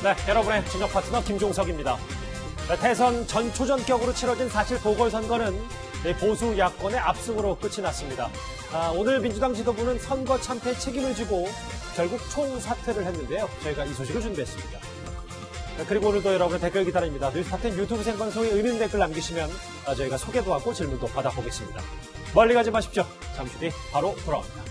네, 여러분의 진영 파트너 김종석입니다. 대선 전초전격으로 치러진 사실 보궐선거는 보수 야권의 압승으로 끝이 났습니다. 오늘 민주당 지도부는 선거 참패 책임을 지고 결국 총사퇴를 했는데요. 저희가 이 소식을 준비했습니다. 그리고 오늘도 여러분의 댓글 기다립니다. 뉴스타텐 유튜브 생방송에 의미 댓글 남기시면 저희가 소개도 하고 질문도 받아보겠습니다. 멀리 가지 마십시오. 잠시 뒤 바로 돌아옵니다.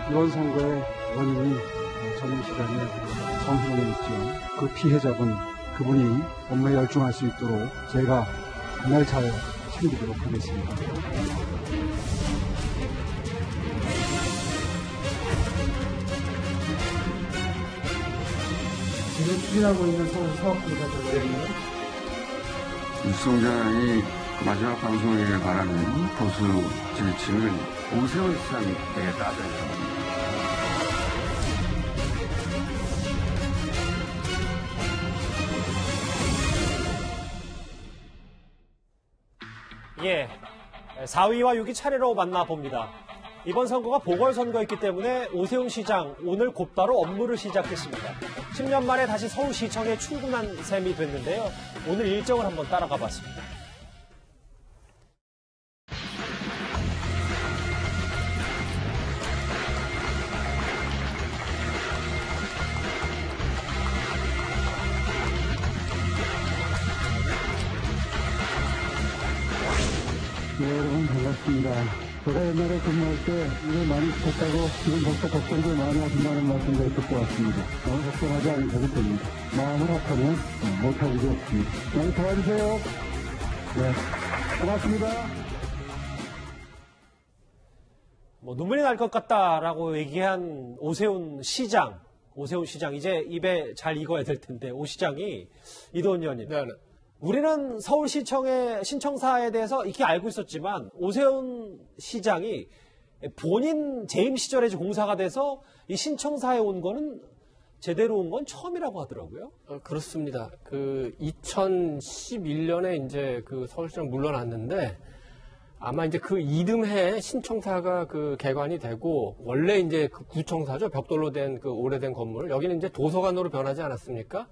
이번 선거의 원인이 정의시장의 성희롱에 있지만 그 피해자분 그분이 업무에 열중할 수 있도록 제가 정말 잘 챙기도록 하겠습니다. 지금 추진하고 있는 서울 사업부가 결정되는 윤 총장이 마지막 방송에 바라는 보수 지지층은 오세훈 시장이 되겠다. 예, 4위와 6위 차례로 만나봅니다. 이번 선거가 보궐선거였기 때문에 오세훈 시장 오늘 곧바로 업무를 시작했습니다. 10년 만에 다시 서울시청에 출근한 셈이 됐는데요. 오늘 일정을 한번 따라가 봤습니다. 네, 여러분 반갑습니다. 제가 옛날에 근무할 때 일을 많이 시켰다고 지금 벌써 걱정들 많이 하신다는 말씀을 듣고 왔습니다. 너무 걱정하지 않으셔도 됩니다. 마음을 합하면 못할 일이 없습니다. 많이 도와주세요. 네, 고맙습니다. 눈물이 날 것 같다라고 얘기한 오세훈 시장 이제 입에 잘 익어야 될 텐데 오 시장이 이도원 의원님. 네. 우리는 서울시청의 신청사에 대해서 익히 알고 있었지만 오세훈 시장이 본인 재임 시절에 공사가 돼서 이 신청사에 온 거는 제대로 온 건 처음이라고 하더라고요. 그렇습니다. 2011년에 이제 서울시장 물러났는데 아마 이제 그 이듬해 신청사가 개관이 되고 원래 이제 구청사죠. 벽돌로 된 오래된 건물. 여기는 이제 도서관으로 변하지 않았습니까?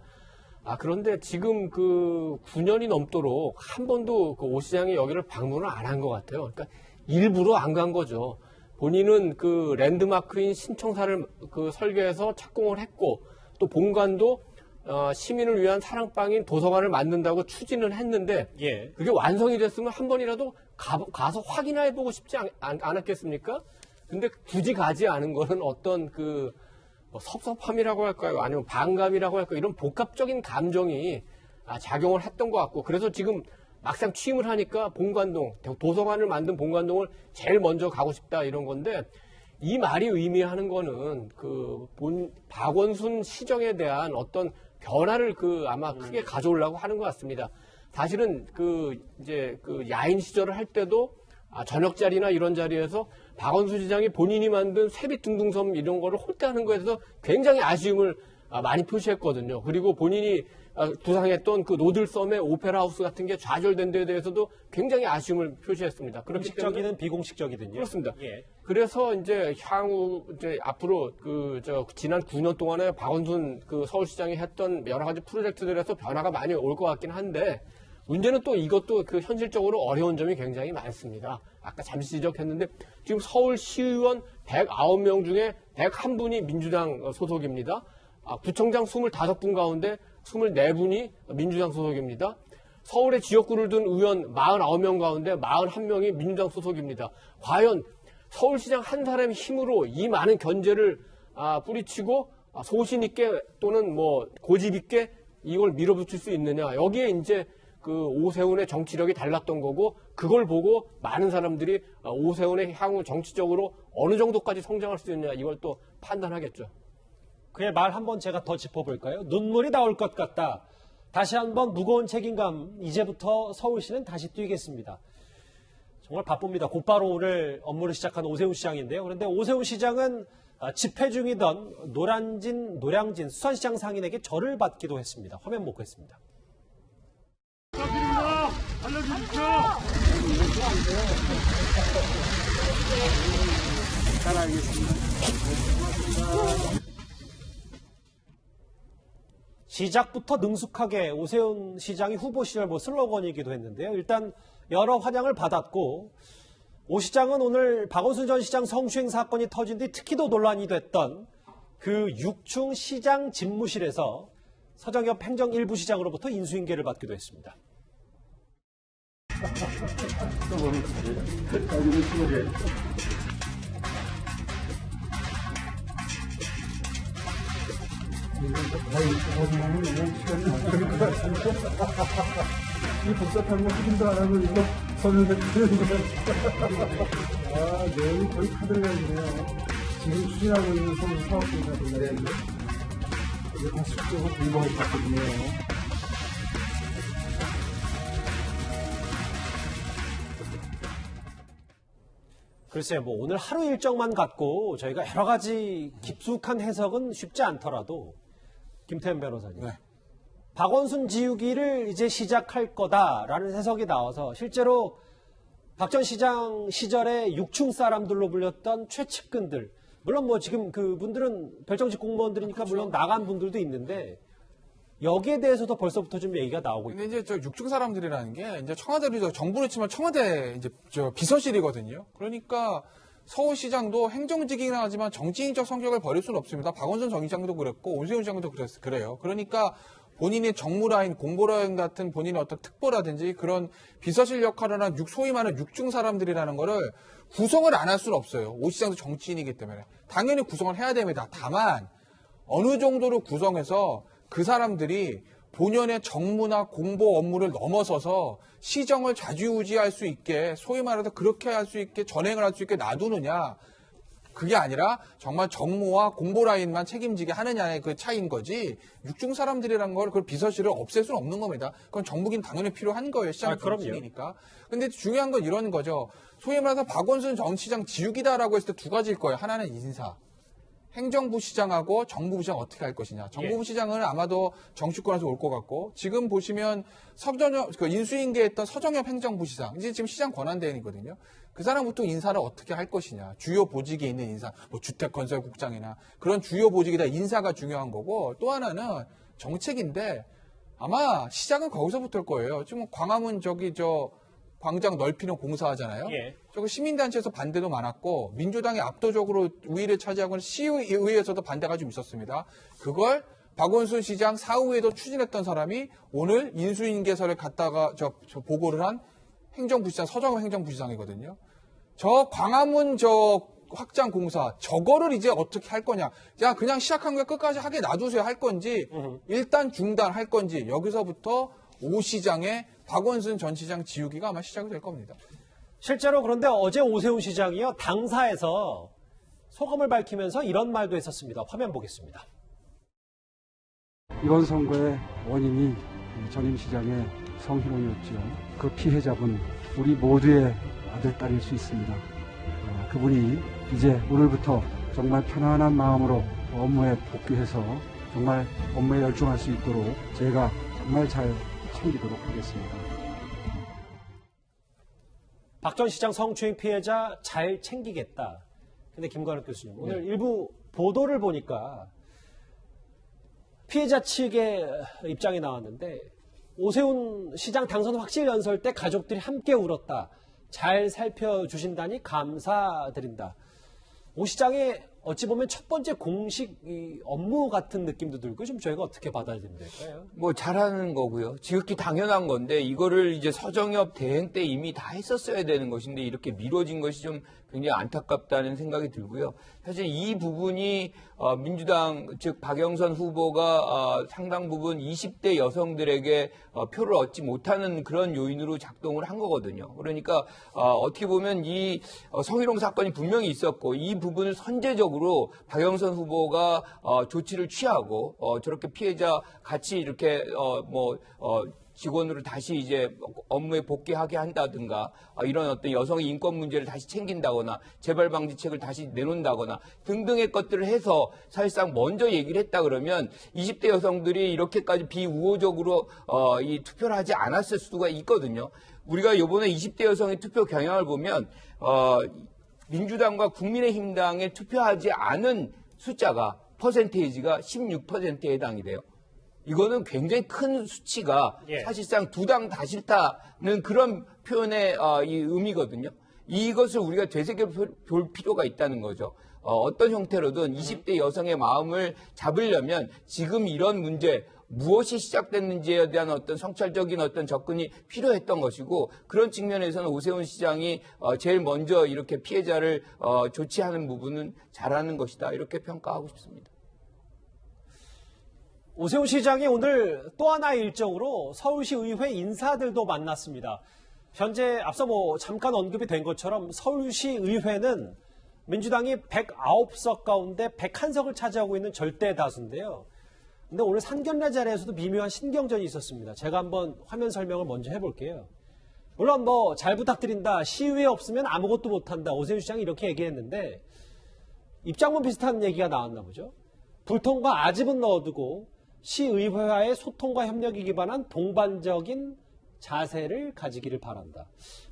그런데 지금 9년이 넘도록 한 번도 오 시장이 여기를 방문을 안 한 것 같아요. 그러니까 일부러 안 간 거죠. 본인은 랜드마크인 신청사를 설계해서 착공을 했고 또 본관도 시민을 위한 사랑방인 도서관을 만든다고 추진을 했는데 예. 그게 완성이 됐으면 한 번이라도 가서 확인해보고 싶지 않았겠습니까? 근데 굳이 가지 않은 거는 어떤 섭섭함이라고 할까요? 아니면 반감이라고 할까요? 이런 복합적인 감정이 작용을 했던 것 같고 그래서 지금 막상 취임을 하니까 본관동, 도서관을 만든 본관동을 제일 먼저 가고 싶다 이런 건데 이 말이 의미하는 거는 박원순 시정에 대한 어떤 변화를 아마 크게 가져오려고 하는 것 같습니다. 사실은 야인 시절을 할 때도 저녁 자리나 이런 자리에서 박원순 시장이 본인이 만든 세빛둥둥섬 이런 거를 홀대하는 거에 대해서 굉장히 아쉬움을 많이 표시했거든요. 그리고 본인이 구상했던 노들섬의 오페라 하우스 같은 게 좌절된 데에 대해서도 굉장히 아쉬움을 표시했습니다. 공식적이든 비공식적이든요. 그렇습니다. 예. 그래서 이제 향후 앞으로 지난 9년 동안에 박원순 서울시장이 했던 여러 가지 프로젝트들에서 변화가 많이 올 것 같긴 한데 문제는 또 이것도 현실적으로 어려운 점이 굉장히 많습니다. 아까 잠시 지적했는데 지금 서울시의원 109명 중에 101분이 민주당 소속입니다. 구청장 25분 가운데 24분이 민주당 소속입니다. 서울의 지역구를 둔 의원 49명 가운데 41명이 민주당 소속입니다. 과연 서울시장 한 사람의 힘으로 이 많은 견제를 뿌리치고 소신 있게 또는 고집 있게 이걸 밀어붙일 수 있느냐. 여기에 이제 오세훈의 정치력이 달랐던 거고 그걸 보고 많은 사람들이 오세훈의 향후 정치적으로 어느 정도까지 성장할 수 있느냐 이걸 또 판단하겠죠. 그의 말 한번 제가 더 짚어볼까요? 눈물이 나올 것 같다. 다시 한번 무거운 책임감, 이제부터 서울시는 다시 뛰겠습니다. 정말 바쁩니다. 곧바로 오늘 업무를 시작한 오세훈 시장인데요. 그런데 오세훈 시장은 집회 중이던 노량진 수산시장 상인에게 절을 받기도 했습니다. 화면 목했습니다. 시작부터 능숙하게 오세훈 시장이 후보 시절 슬로건이기도 했는데요. 일단 여러 환영을 받았고, 오 시장은 오늘 박원순 전 시장 성추행 사건이 터진 뒤 특히 더 논란이 됐던 그 6충 시장 집무실에서 서정엽 행정 1부 시장으로부터 인수인계를 받기도 했습니다. 이 복잡한 거 확인도 안 하고 이거 설명해 주는 거예요. 아, 내용이 거의 다 들어가 있네요. 지금 추진하고 있는 서울 사업부가 들어가 있는데 이거 다 숙제고 공부할 것 같거든요. 글쎄요, 오늘 하루 일정만 갖고 저희가 여러 가지 깊숙한 해석은 쉽지 않더라도 김태현 변호사님. 네. 박원순 지우기를 이제 시작할 거다라는 해석이 나와서 실제로 박 전 시장 시절에 6충 사람들로 불렸던 최측근들, 물론 지금 그분들은 별정직 공무원들이니까 물론 나간 분들도 있는데 여기에 대해서도 벌써부터 좀 얘기가 나오고 있고. 근데 이제 저 6충 사람들이라는 게 이제 청와대로 정부를 치면 청와대 이제 저 비서실이거든요. 그러니까 서울시장도 행정직이긴 하지만 정치인적 성격을 버릴 수는 없습니다. 박원순 전 시장도 그랬고 오세훈 시장도 그래요. 그러니까 본인이 정무라인, 공보라인 같은 본인의 어떤 특보라든지 그런 비서실 역할을 한 소위 말하는 6충 사람들이라는 거를 구성을 안 할 수는 없어요. 오 시장도 정치인이기 때문에. 당연히 구성을 해야 됩니다. 다만 어느 정도로 구성해서 그 사람들이 본연의 정무나 공보 업무를 넘어서서 시정을 좌지우지할 수 있게 소위 말해서 그렇게 할 수 있게 전행을 할 수 있게 놔두느냐, 그게 아니라 정말 정무와 공보 라인만 책임지게 하느냐의 그 차이인 거지 6충 사람들이라는 걸 그 비서실을 없앨 수는 없는 겁니다. 그건 정부긴 당연히 필요한 거예요. 시장 정치인이니까. 근데 중요한 건 이런 거죠. 소위 말해서 박원순 전 시장 지우기다라고 했을 때 두 가지일 거예요. 하나는 인사. 행정부 시장하고 정부부 시장 어떻게 할 것이냐. 정부부 시장은 아마도 정치권에서 올 것 같고, 지금 보시면 인수인계했던 서정엽 행정부 시장, 이제 지금 시장 권한대행이거든요. 그 사람부터 인사를 어떻게 할 것이냐. 주요 보직에 있는 인사, 주택건설국장이나 그런 주요 보직이다 인사가 중요한 거고, 또 하나는 정책인데 아마 시작은 거기서부터일 거예요. 지금 광화문 광장 넓히는 공사하잖아요. 예. 저거 시민단체에서 반대도 많았고 민주당이 압도적으로 우위를 차지하고 시의회에서도 반대가 좀 있었습니다. 그걸 박원순 시장 사후에도 추진했던 사람이 오늘 인수인계서를 갖다가 보고를 한 행정부시장, 서정엽 행정부시장이거든요. 저 광화문 확장 공사 저거를 이제 어떻게 할 거냐. 야, 그냥 시작한 거 끝까지 하게 놔두세요 할 건지 일단 중단할 건지, 여기서부터 오 시장의 박원순 전 시장 지우기가 아마 시작이 될 겁니다. 실제로 그런데 어제 오세훈 시장이요, 당사에서 소감을 밝히면서 이런 말도 했었습니다. 화면 보겠습니다. 이번 선거의 원인이 전임 시장의 성희롱이었죠. 그 피해자분 우리 모두의 아들, 딸일 수 있습니다. 그분이 이제 오늘부터 정말 편안한 마음으로 업무에 복귀해서 정말 업무에 열중할 수 있도록 제가 정말 잘 챙기도록 하겠습니다. 박 전 시장 성추행 피해자 잘 챙기겠다. 근데 김관욱 교수님, 오늘 일부 보도를 보니까 피해자 측의 입장이 나왔는데, 오세훈 시장 당선 확실 연설 때 가족들이 함께 울었다. 잘 살펴주신다니 감사드린다. 오 시장의 어찌 보면 첫 번째 공식 업무 같은 느낌도 들고, 좀 저희가 어떻게 받아들이면 될까요? 잘하는 거고요. 지극히 당연한 건데, 이거를 이제 서정엽 대행 때 이미 다 했었어야 되는 것인데, 이렇게 미뤄진 것이 좀 굉장히 안타깝다는 생각이 들고요. 사실 이 부분이 민주당, 즉 박영선 후보가 상당 부분 20대 여성들에게 표를 얻지 못하는 그런 요인으로 작동을 한 거거든요. 그러니까 어떻게 보면 이 성희롱 사건이 분명히 있었고, 이 부분을 선제적으로 박영선 후보가 조치를 취하고 저렇게 피해자 같이 이렇게 직원으로 다시 이제 업무에 복귀하게 한다든가 이런 어떤 여성의 인권 문제를 다시 챙긴다거나 재발 방지책을 다시 내놓는다거나 등등의 것들을 해서 사실상 먼저 얘기를 했다 그러면 20대 여성들이 이렇게까지 비우호적으로 이 투표를 하지 않았을 수가 있거든요. 우리가 이번에 20대 여성의 투표 경향을 보면 민주당과 국민의힘당에 투표하지 않은 숫자가 퍼센테이지가 16%에 해당이 돼요. 이거는 굉장히 큰 수치가 사실상 두 당 다 싫다는 그런 표현의 이 의미거든요. 이것을 우리가 되새겨볼 필요가 있다는 거죠. 어떤 형태로든 20대 여성의 마음을 잡으려면 지금 이런 문제, 무엇이 시작됐는지에 대한 어떤 성찰적인 어떤 접근이 필요했던 것이고 그런 측면에서는 오세훈 시장이 제일 먼저 이렇게 피해자를 조치하는 부분은 잘하는 것이다. 이렇게 평가하고 싶습니다. 오세훈 시장이 오늘 또 하나의 일정으로 서울시 의회 인사들도 만났습니다. 현재 앞서 잠깐 언급이 된 것처럼 서울시 의회는 민주당이 109석 가운데 101석을 차지하고 있는 절대 다수인데요. 근데 오늘 상견례 자리에서도 미묘한 신경전이 있었습니다. 제가 한번 화면 설명을 먼저 해볼게요. 물론 잘 부탁드린다, 시의회 없으면 아무것도 못한다, 오세훈 시장이 이렇게 얘기했는데 입장문 비슷한 얘기가 나왔나 보죠. 불통과 아집은 넣어두고 시의회와의 소통과 협력에 기반한 동반적인 자세를 가지기를 바란다.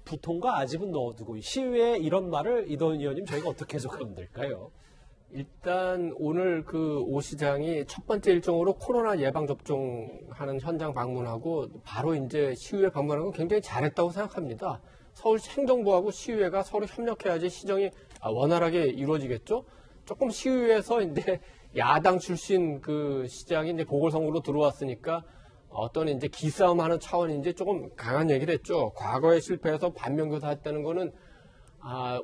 부통과 아집은 넣어두고 시의회에 이런 말을 이도현 의원님 저희가 어떻게 해석하면 될까요? 일단 오늘 오 시장이 첫 번째 일정으로 코로나 예방 접종하는 현장 방문하고 바로 이제 시의회 방문하는 건 굉장히 잘했다고 생각합니다. 서울시 행정부하고 시의회가 서로 협력해야지 시정이 원활하게 이루어지겠죠. 조금 시의회에서 이제 야당 출신 시장이 이제 보궐선거로 들어왔으니까 어떤 이제 기싸움하는 차원이 이제 조금 강한 얘기를 했죠. 과거에 실패해서 반면교사했다는 거는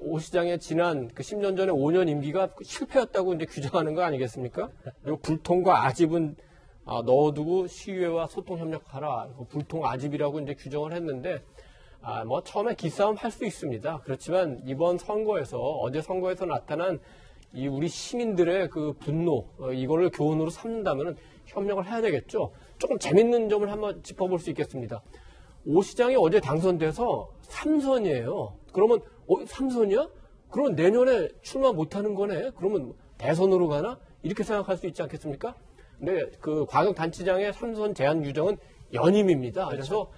오 시장의 지난 10년 전에 5년 임기가 실패였다고 이제 규정하는 거 아니겠습니까? 그리고 불통과 아집은 넣어두고 시의회와 소통 협력하라. 불통 아집이라고 이제 규정을 했는데 처음에 기싸움 할 수 있습니다. 그렇지만 이번 선거에서 어제 선거에서 나타난 이 우리 시민들의 분노 이거를 교훈으로 삼는다면 협력을 해야 되겠죠. 조금 재밌는 점을 한번 짚어볼 수 있겠습니다. 오 시장이 어제 당선돼서 3선이에요. 그러면 3선이야? 그러면 내년에 출마 못하는 거네? 그러면 대선으로 가나? 이렇게 생각할 수 있지 않겠습니까? 근데 광역단체장의 3선 제한 규정은 연임입니다. 그래서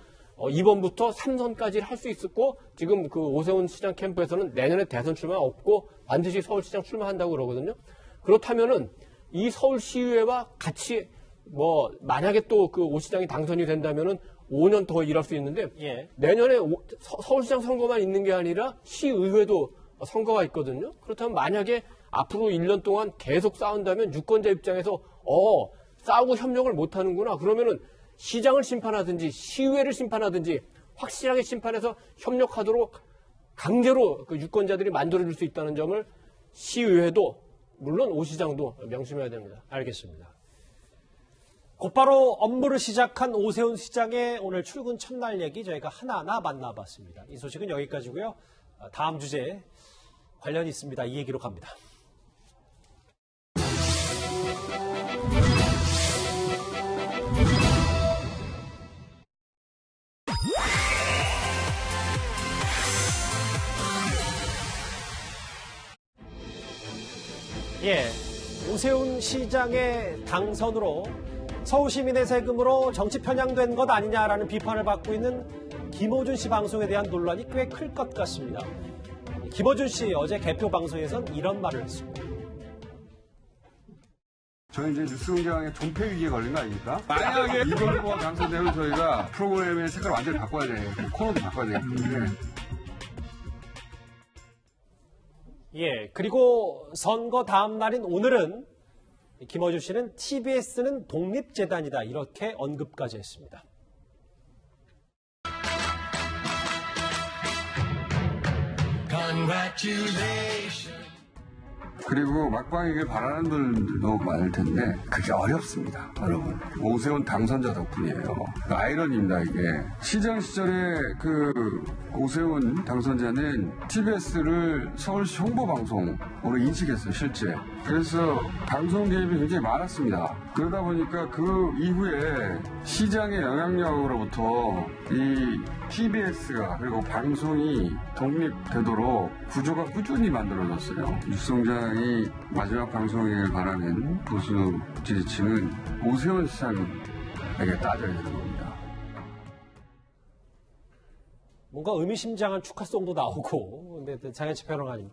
이번부터 3선까지 할 수 있었고 지금 오세훈 시장 캠프에서는 내년에 대선 출마 없고 반드시 서울시장 출마한다고 그러거든요. 그렇다면은 이 서울시의회와 같이 만약에 또 오 시장이 당선이 된다면은 5년 더 일할 수 있는데 내년에 서울시장 선거만 있는 게 아니라 시의회도 선거가 있거든요. 그렇다면 만약에 앞으로 1년 동안 계속 싸운다면 유권자 입장에서 싸우고 협력을 못 하는구나. 그러면은 시장을 심판하든지 시의회를 심판하든지 확실하게 심판해서 협력하도록 강제로 유권자들이 만들어줄 수 있다는 점을 시의회도 물론 오 시장도 명심해야 됩니다. 알겠습니다. 곧바로 업무를 시작한 오세훈 시장의 오늘 출근 첫날 얘기 저희가 하나하나 만나봤습니다. 이 소식은 여기까지고요. 다음 주제에 관련이 있습니다. 이 얘기로 갑니다. 오세훈 시장의 당선으로 서울 시민의 세금으로 정치 편향된 것 아니냐라는 비판을 받고 있는 김어준 씨 방송에 대한 논란이 꽤 클 것 같습니다. 김어준 씨 어제 개표 방송에선 이런 말을 했습니다. 저희 이제 뉴스공장의 존폐 위기에 걸린 거 아닙니까? 만약에 이번 후보가 당선되면 저희가 프로그램의 색깔을 완전히 바꿔야 돼요. 코너도 바꿔야 되기 때문에. 그리고 선거 다음 날인 오늘은 김어준 씨는 TBS는 독립재단이다 이렇게 언급까지 했습니다. 그리고 막방이길 바라는 분들도 많을 텐데 그게 어렵습니다, 여러분. 오세훈 당선자 덕분이에요. 아이러니입니다, 이게. 시장 시절에 오세훈 당선자는 TBS를 서울시 홍보방송으로 인식했어요, 실제. 그래서 방송 개입이 굉장히 많았습니다. 그러다 보니까 그 이후에 시장의 영향력으로부터 이 TBS가 그리고 방송이 독립되도록 구조가 꾸준히 만들어졌어요. 뉴스공장이 마지막 방송을 바라는 보수 지지층은 오세훈 시장에게 따져야 되는 겁니다. 뭔가 의미심장한 축하송도 나오고, 근데 장현철 평론가님.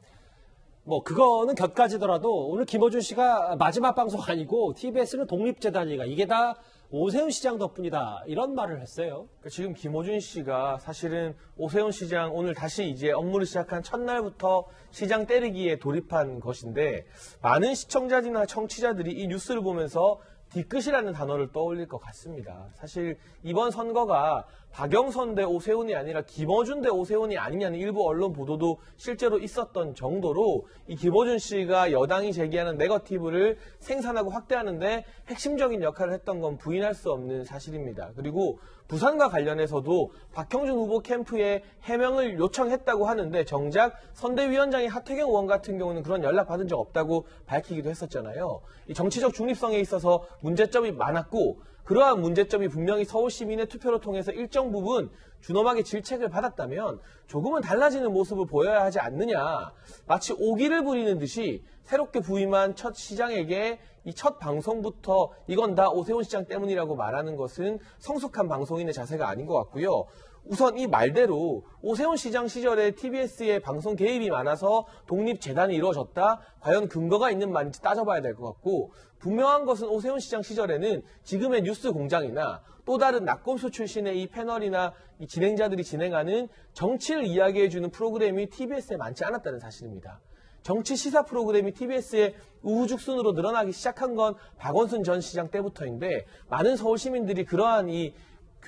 뭐, 그거는 곁가지더라도 오늘 김어준 씨가 마지막 방송 아니고 TBS는 독립재단이니까 이게 다 오세훈 시장 덕분이다. 이런 말을 했어요. 그러니까 지금 김어준 씨가 사실은 오세훈 시장 오늘 다시 이제 업무를 시작한 첫날부터 시장 때리기에 돌입한 것인데 많은 시청자들이나 청취자들이 이 뉴스를 보면서 뒤끝이라는 단어를 떠올릴 것 같습니다. 사실 이번 선거가 박영선 대 오세훈이 아니라 김어준 대 오세훈이 아니냐는 일부 언론 보도도 실제로 있었던 정도로 이 김어준 씨가 여당이 제기하는 네거티브를 생산하고 확대하는데 핵심적인 역할을 했던 건 부인할 수 없는 사실입니다. 그리고 부산과 관련해서도 박형준 후보 캠프에 해명을 요청했다고 하는데 정작 선대위원장인 하태경 의원 같은 경우는 그런 연락 받은 적 없다고 밝히기도 했었잖아요. 이 정치적 중립성에 있어서 문제점이 많았고 그러한 문제점이 분명히 서울 시민의 투표를 통해서 일정 부분 준엄하게 질책을 받았다면 조금은 달라지는 모습을 보여야 하지 않느냐. 마치 오기를 부리는 듯이 새롭게 부임한 첫 시장에게 이 첫 방송부터 이건 다 오세훈 시장 때문이라고 말하는 것은 성숙한 방송인의 자세가 아닌 것 같고요. 우선 이 말대로 오세훈 시장 시절에 TBS의 방송 개입이 많아서 독립재단이 이루어졌다? 과연 근거가 있는 말인지 따져봐야 될 것 같고 분명한 것은 오세훈 시장 시절에는 지금의 뉴스 공장이나 또 다른 낙검수 출신의 이 패널이나 이 진행자들이 진행하는 정치를 이야기해주는 프로그램이 TBS에 많지 않았다는 사실입니다. 정치 시사 프로그램이 TBS의 우후죽순으로 늘어나기 시작한 건 박원순 전 시장 때부터인데 많은 서울 시민들이 그러한 이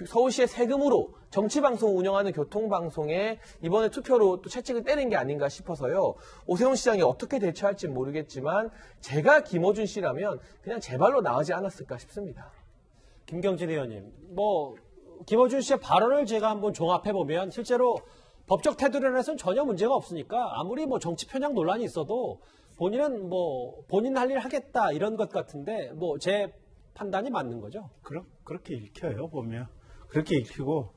서울시의 세금으로 정치방송 운영하는 교통방송에 이번에 투표로 또 채찍을 때린 게 아닌가 싶어서요. 오세훈 시장이 어떻게 대처할지 모르겠지만 제가 김어준 씨라면 그냥 제 발로 나가지 않았을까 싶습니다. 김경진 의원님, 뭐 김어준 씨의 발언을 제가 한번 종합해보면 실제로 법적 태도론에서는 전혀 문제가 없으니까 아무리 뭐 정치 편향 논란이 있어도 본인은 뭐 본인 할 일 하겠다 이런 것 같은데 뭐 제 판단이 맞는 거죠? 그렇게 읽혀요, 보면. 그렇게 읽히고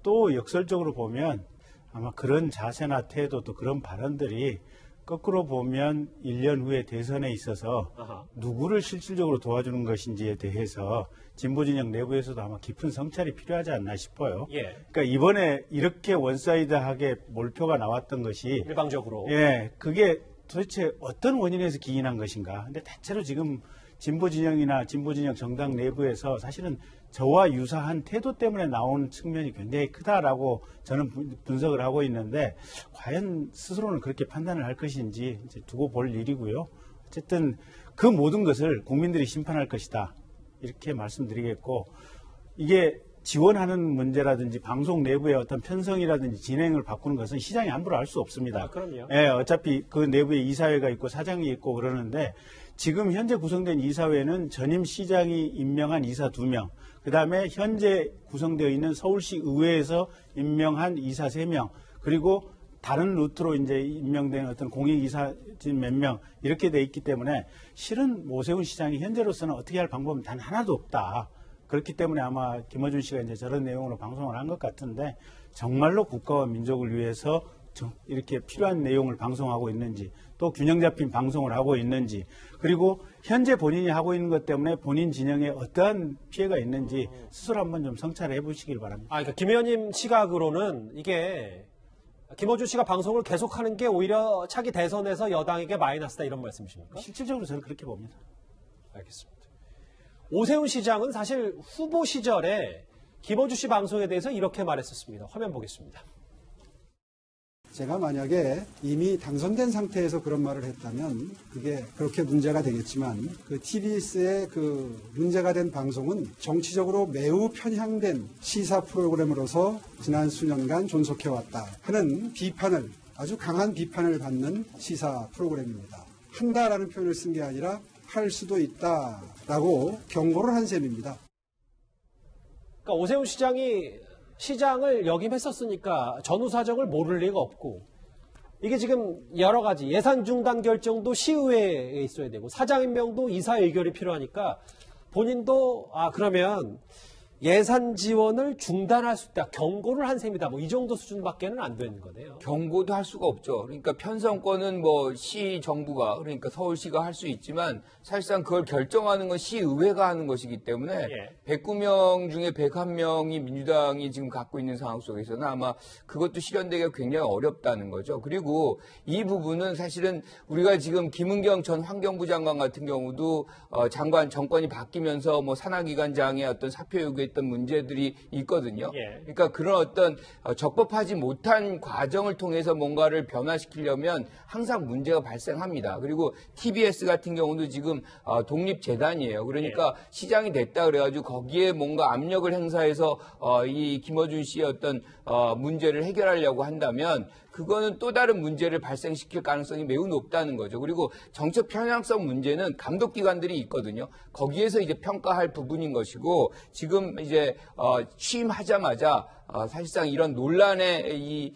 또 역설적으로 보면 아마 그런 자세나 태도 또 그런 발언들이 거꾸로 보면 1년 후에 대선에 있어서 누구를 실질적으로 도와주는 것인지에 대해서 진보진영 내부에서도 아마 깊은 성찰이 필요하지 않나 싶어요. 예. 그러니까 이번에 이렇게 원사이드하게 몰표가 나왔던 것이 일방적으로. 예, 그게 도대체 어떤 원인에서 기인한 것인가. 근데 대체로 지금 진보진영이나 진보진영 정당 내부에서 사실은 저와 유사한 태도 때문에 나온 측면이 굉장히 크다라고 저는 분석을 하고 있는데 과연 스스로는 그렇게 판단을 할 것인지 이제 두고 볼 일이고요. 어쨌든 그 모든 것을 국민들이 심판할 것이다. 이렇게 말씀드리겠고 이게 지원하는 문제라든지 방송 내부의 어떤 편성이라든지 진행을 바꾸는 것은 시장이 함부로 할 수 없습니다. 그럼요. 예, 어차피 그 내부에 이사회가 있고 사장이 있고 그러는데 지금 현재 구성된 이사회는 전임 시장이 임명한 이사 2명, 그다음에 현재 구성되어 있는 서울시 의회에서 임명한 이사 3명, 그리고 다른 루트로 이제 임명된 어떤 공익이사진 몇 명 이렇게 돼 있기 때문에 실은 오세훈 시장이 현재로서는 어떻게 할 방법은 단 하나도 없다. 그렇기 때문에 아마 김어준 씨가 이제 저런 내용으로 방송을 한 것 같은데 정말로 국가와 민족을 위해서 이렇게 필요한 내용을 방송하고 있는지 또 균형 잡힌 방송을 하고 있는지 그리고 현재 본인이 하고 있는 것 때문에 본인 진영에 어떠한 피해가 있는지 스스로 한번 좀 성찰을 해보시길 바랍니다. 그러니까 김 의원님 시각으로는 이게 김어준 씨가 방송을 계속하는 게 오히려 차기 대선에서 여당에게 마이너스다 이런 말씀이십니까? 실질적으로 저는 그렇게 봅니다. 알겠습니다. 오세훈 시장은 사실 후보 시절에 김어준 씨 방송에 대해서 이렇게 말했었습니다. 화면 보겠습니다. 제가 만약에 이미 당선된 상태에서 그런 말을 했다면 그게 그렇게 문제가 되겠지만 그 TBS의 그 문제가 된 방송은 정치적으로 매우 편향된 시사 프로그램으로서 지난 수년간 존속해왔다 하는 비판을 아주 강한 비판을 받는 시사 프로그램입니다. 한다라는 표현을 쓴 게 아니라 할 수도 있다라고 경고를 한 셈입니다. 그러니까 오세훈 시장이 시장을 역임했었으니까 전후 사정을 모를 리가 없고 이게 지금 여러 가지 예산 중단 결정도 시의회에 있어야 되고 사장 임명도 이사 의결이 필요하니까 본인도 그러면 예산 지원을 중단할 수 있다. 경고를 한 셈이다. 뭐 이 정도 수준밖에는 안 되는 거네요. 경고도 할 수가 없죠. 그러니까 편성권은 뭐 시 정부가 그러니까 서울시가 할 수 있지만 사실상 그걸 결정하는 건 시의회가 하는 것이기 때문에 예. 109명 중에 101명이 민주당이 지금 갖고 있는 상황 속에서는 아마 그것도 실현되기가 굉장히 어렵다는 거죠. 그리고 이 부분은 사실은 우리가 지금 김은경 전 환경부 장관 같은 경우도 정권이 바뀌면서 뭐 산하기관장의 어떤 사표 요구에 있던 문제들이 있거든요. 예. 그러니까 그런 어떤 적법하지 못한 과정을 통해서 뭔가를 변화시키려면 항상 문제가 발생합니다. 그리고 TBS 같은 경우도 지금 독립재단이에요. 그러니까 시장이 됐다 그래가지고 거기에 뭔가 압력을 행사해서 이 김어준 씨의 어떤 문제를 해결하려고 한다면 그거는 또 다른 문제를 발생시킬 가능성이 매우 높다는 거죠. 그리고 정책 편향성 문제는 감독기관들이 있거든요. 거기에서 이제 평가할 부분인 것이고 지금 이제 취임하자마자 사실상 이런 논란에 이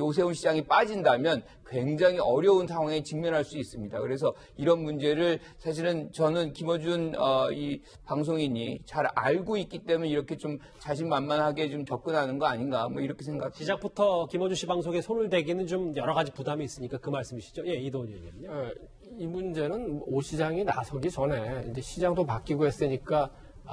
오세훈 시장이 빠진다면 굉장히 어려운 상황에 직면할 수 있습니다. 그래서 이런 문제를 사실은 저는 김어준 이 방송인이 잘 알고 있기 때문에 이렇게 좀 자신만만하게 좀 접근하는 거 아닌가 뭐 이렇게 생각합니다. 시작부터 김어준 씨 방송에 손을 대기는 좀 여러 가지 부담이 있으니까 그 말씀이시죠? 예, 이동훈 의원님요. 이 문제는 오 시장이 나서기 전에 이제 시장도 바뀌고 했으니까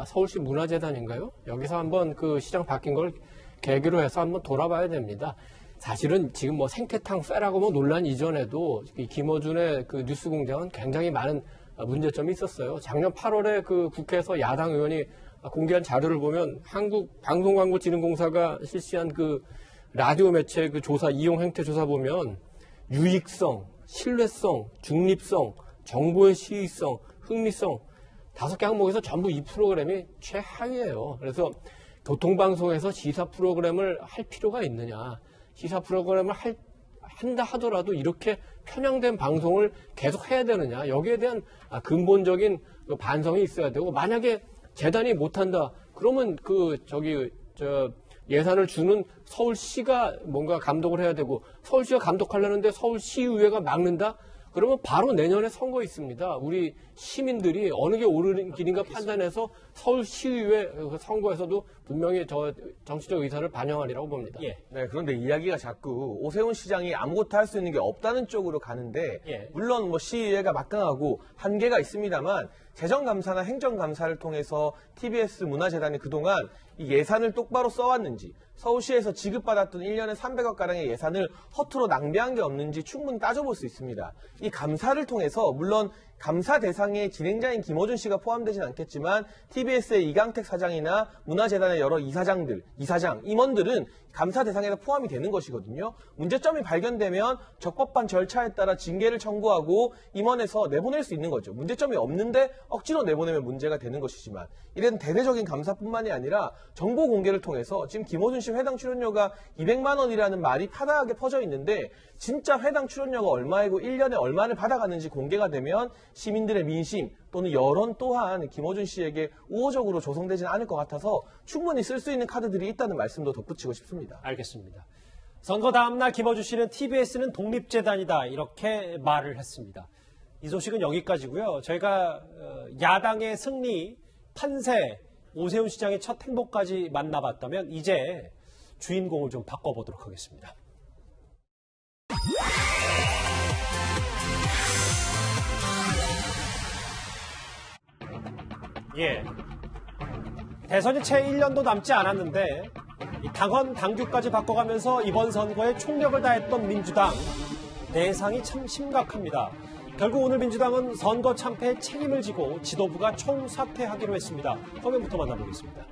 서울시 문화재단인가요? 여기서 한번 그 시장 바뀐 걸 계기로 해서 한번 돌아봐야 됩니다. 사실은 지금 뭐 생태탕 빼라고 뭐 논란 이전에도 이 김어준의 그 뉴스 공장은 굉장히 많은 문제점이 있었어요. 작년 8월에 그 국회에서 야당 의원이 공개한 자료를 보면 한국방송광고진흥공사가 실시한 그 라디오 매체 그 조사, 이용 행태 조사 보면 유익성, 신뢰성, 중립성, 정보의 시의성, 흥미성 5개 항목에서 전부 이 프로그램이 최하위예요. 그래서 교통방송에서 시사 프로그램을 할 필요가 있느냐. 시사 프로그램을 한다 하더라도 이렇게 편향된 방송을 계속 해야 되느냐. 여기에 대한 근본적인 반성이 있어야 되고 만약에 재단이 못한다. 그러면 예산을 주는 서울시가 뭔가 감독을 해야 되고 서울시가 감독하려는데 서울시의회가 막는다? 그러면 바로 내년에 선거 있습니다. 우리 시민들이 어느 게 옳은 길인가 판단해서 서울시의회 선거에서도 분명히 정치적 의사를 반영하리라고 봅니다. 예. 네, 그런데 이야기가 자꾸 오세훈 시장이 아무것도 할 수 있는 게 없다는 쪽으로 가는데 예. 물론 뭐 시의회가 막강하고 한계가 있습니다만 재정감사나 행정감사를 통해서 TBS 문화재단이 그동안 이 예산을 똑바로 써왔는지 서울시에서 지급받았던 1년에 300억가량의 예산을 허투루 낭비한 게 없는지 충분히 따져볼 수 있습니다. 이 감사를 통해서 물론 감사 대상에 진행자인 김어준 씨가 포함되진 않겠지만 TBS의 이강택 사장이나 문화재단의 여러 이사장, 임원들은 감사 대상에서 포함이 되는 것이거든요. 문제점이 발견되면 적법한 절차에 따라 징계를 청구하고 임원에서 내보낼 수 있는 거죠. 문제점이 없는데 억지로 내보내면 문제가 되는 것이지만 이런 대대적인 감사뿐만이 아니라 정보 공개를 통해서 지금 김어준 씨 회당 출연료가 200만 원이라는 말이 타다하게 퍼져 있는데 진짜 회당 출연료가 얼마이고 1년에 얼마를 받아가는지 공개가 되면 시민들의 민심 또는 여론 또한 김어준 씨에게 우호적으로 조성되지는 않을 것 같아서 충분히 쓸 수 있는 카드들이 있다는 말씀도 덧붙이고 싶습니다. 알겠습니다. 선거 다음 날 김어준 씨는 TBS는 독립재단이다 이렇게 말을 했습니다. 이 소식은 여기까지고요. 저희가 야당의 승리, 판세, 오세훈 시장의 첫 행보까지 만나봤다면 이제 주인공을 좀 바꿔보도록 하겠습니다. 예. 대선이 채 1년도 남지 않았는데 당헌 당규까지 바꿔가면서 이번 선거에 총력을 다했던 민주당 내상이 참 심각합니다. 결국 오늘 민주당은 선거 참패에 책임을 지고 지도부가 총사퇴하기로 했습니다. 화면부터 만나보겠습니다.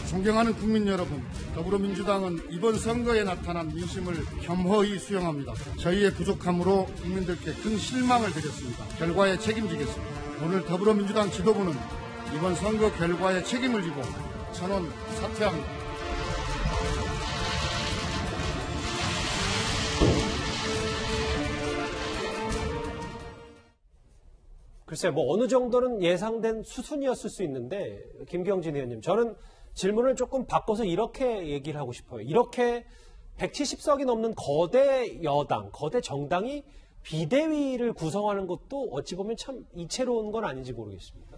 존경하는 국민 여러분, 더불어민주당은 이번 선거에 나타난 민심을 겸허히 수용합니다. 저희의 부족함으로 국민들께 큰 실망을 드렸습니다. 결과에 책임지겠습니다. 오늘 더불어민주당 지도부는 이번 선거 결과에 책임을 지고 선언 사퇴합니다. 글쎄, 어느 정도는 예상된 수순이었을 수 있는데, 김경진 의원님, 저는 질문을 조금 바꿔서 이렇게 얘기를 하고 싶어요. 이렇게 170석이 넘는 거대 여당, 거대 정당이 비대위를 구성하는 것도 어찌 보면 참 이채로운 건 아닌지 모르겠습니다.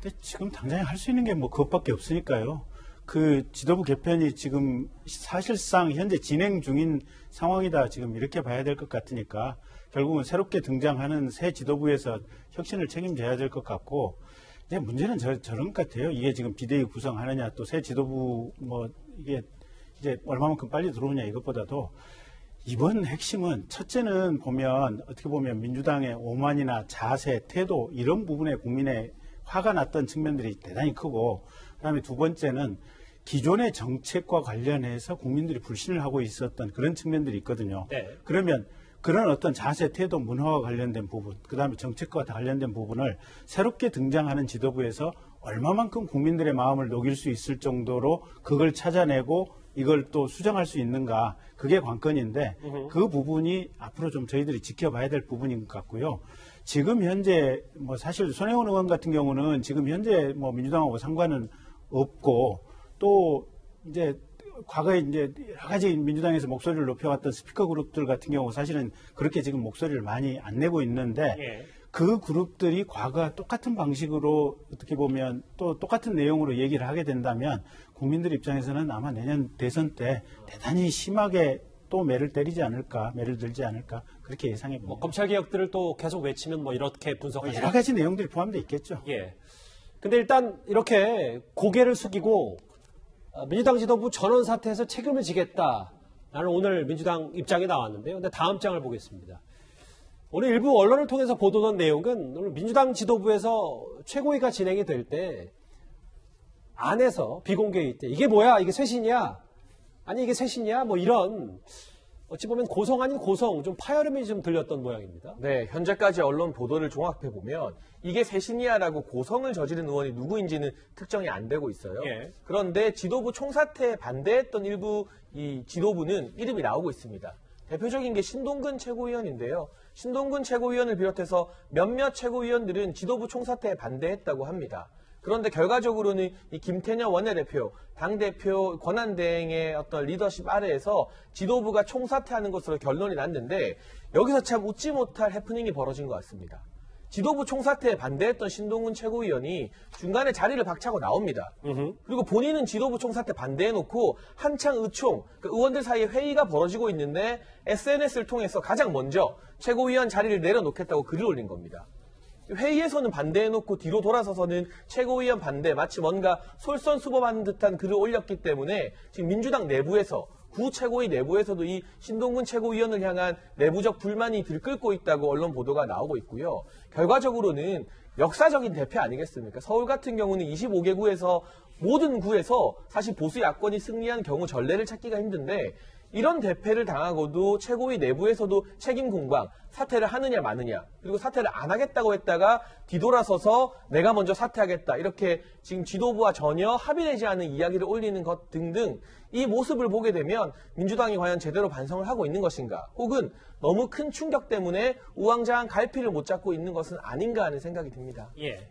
근데 지금 당장 할 수 있는 게 뭐 그것밖에 없으니까요. 그 지도부 개편이 지금 사실상 현재 진행 중인 상황이다. 지금 이렇게 봐야 될 것 같으니까 결국은 새롭게 등장하는 새 지도부에서 혁신을 책임져야 될 것 같고 이제 문제는 저런 것 같아요. 이게 지금 비대위 구성하느냐 또 새 지도부 뭐 이게 이제 얼마만큼 빨리 들어오냐 이것보다도 이번 핵심은 첫째는 보면 어떻게 보면 민주당의 오만이나 자세, 태도 이런 부분에 국민의 화가 났던 측면들이 대단히 크고 그다음에 두 번째는 기존의 정책과 관련해서 국민들이 불신을 하고 있었던 그런 측면들이 있거든요. 네. 그러면 그런 어떤 자세, 태도, 문화와 관련된 부분, 그다음에 정책과 관련된 부분을 새롭게 등장하는 지도부에서 얼마만큼 국민들의 마음을 녹일 수 있을 정도로 그걸 찾아내고 이걸 또 수정할 수 있는가 그게 관건인데 그 부분이 앞으로 좀 저희들이 지켜봐야 될 부분인 것 같고요. 지금 현재 뭐 사실 손혜원 의원 같은 경우는 지금 현재 뭐 민주당하고 상관은 없고 또 이제 과거에 이제 여러 가지 민주당에서 목소리를 높여왔던 스피커 그룹들 같은 경우 사실은 그렇게 지금 목소리를 많이 안 내고 있는데 예. 그 그룹들이 과거와 똑같은 방식으로 어떻게 보면 또 똑같은 내용으로 얘기를 하게 된다면 국민들 입장에서는 아마 내년 대선 때 대단히 심하게 또 매를 때리지 않을까, 매를 들지 않을까 그렇게 예상해 봅니다. 뭐 검찰 개혁들을 또 계속 외치면 뭐 이렇게 분석하시죠. 여러 가지 내용들이 포함되어 있겠죠. 예. 근데 일단 이렇게 고개를 숙이고 민주당 지도부 전원 사퇴해서 책임을 지겠다라는 오늘 민주당 입장이 나왔는데요. 근데 다음 장을 보겠습니다. 오늘 일부 언론을 통해서 보도된 내용은 오늘 민주당 지도부에서 최고위가 진행이 될 때 안에서 비공개일 때 이게 뭐야? 이게 쇄신이야? 아니 이게 쇄신이야? 뭐 이런 어찌 보면 고성 아닌 고성 좀 파열음이 좀 들렸던 모양입니다. 네, 현재까지 언론 보도를 종합해 보면 이게 쇄신이야라고 고성을 저지른 의원이 누구인지는 특정이 안 되고 있어요. 예. 그런데 지도부 총사퇴에 반대했던 일부 이 지도부는 이름이 나오고 있습니다. 대표적인 게 신동근 최고위원인데요. 신동근 최고위원을 비롯해서 몇몇 최고위원들은 지도부 총사퇴에 반대했다고 합니다. 그런데 결과적으로는 이 김태년 원내대표, 당대표 권한대행의 어떤 리더십 아래에서 지도부가 총사퇴하는 것으로 결론이 났는데 여기서 참 웃지 못할 해프닝이 벌어진 것 같습니다. 지도부 총사퇴에 반대했던 신동근 최고위원이 중간에 자리를 박차고 나옵니다. 그리고 본인은 지도부 총사퇴 반대해놓고 한창 그 의원들 사이에 회의가 벌어지고 있는데 SNS를 통해서 가장 먼저 최고위원 자리를 내려놓겠다고 글을 올린 겁니다. 회의에서는 반대해놓고 뒤로 돌아서서는 최고위원 반대, 마치 뭔가 솔선수범하는 듯한 글을 올렸기 때문에 지금 민주당 내부에서 구 최고위 내부에서도 이 신동근 최고위원을 향한 내부적 불만이 들끓고 있다고 언론 보도가 나오고 있고요. 결과적으로는 역사적인 대패 아니겠습니까? 서울 같은 경우는 25개 구에서 모든 구에서 사실 보수 야권이 승리한 경우 전례를 찾기가 힘든데 이런 대패를 당하고도 최고위 내부에서도 책임 공방, 사퇴를 하느냐 마느냐, 그리고 사퇴를 안 하겠다고 했다가 뒤돌아서서 내가 먼저 사퇴하겠다, 이렇게 지금 지도부와 전혀 합의되지 않은 이야기를 올리는 것 등등 이 모습을 보게 되면 민주당이 과연 제대로 반성을 하고 있는 것인가, 혹은 너무 큰 충격 때문에 우왕좌왕 갈피를 못 잡고 있는 것은 아닌가 하는 생각이 듭니다. 예.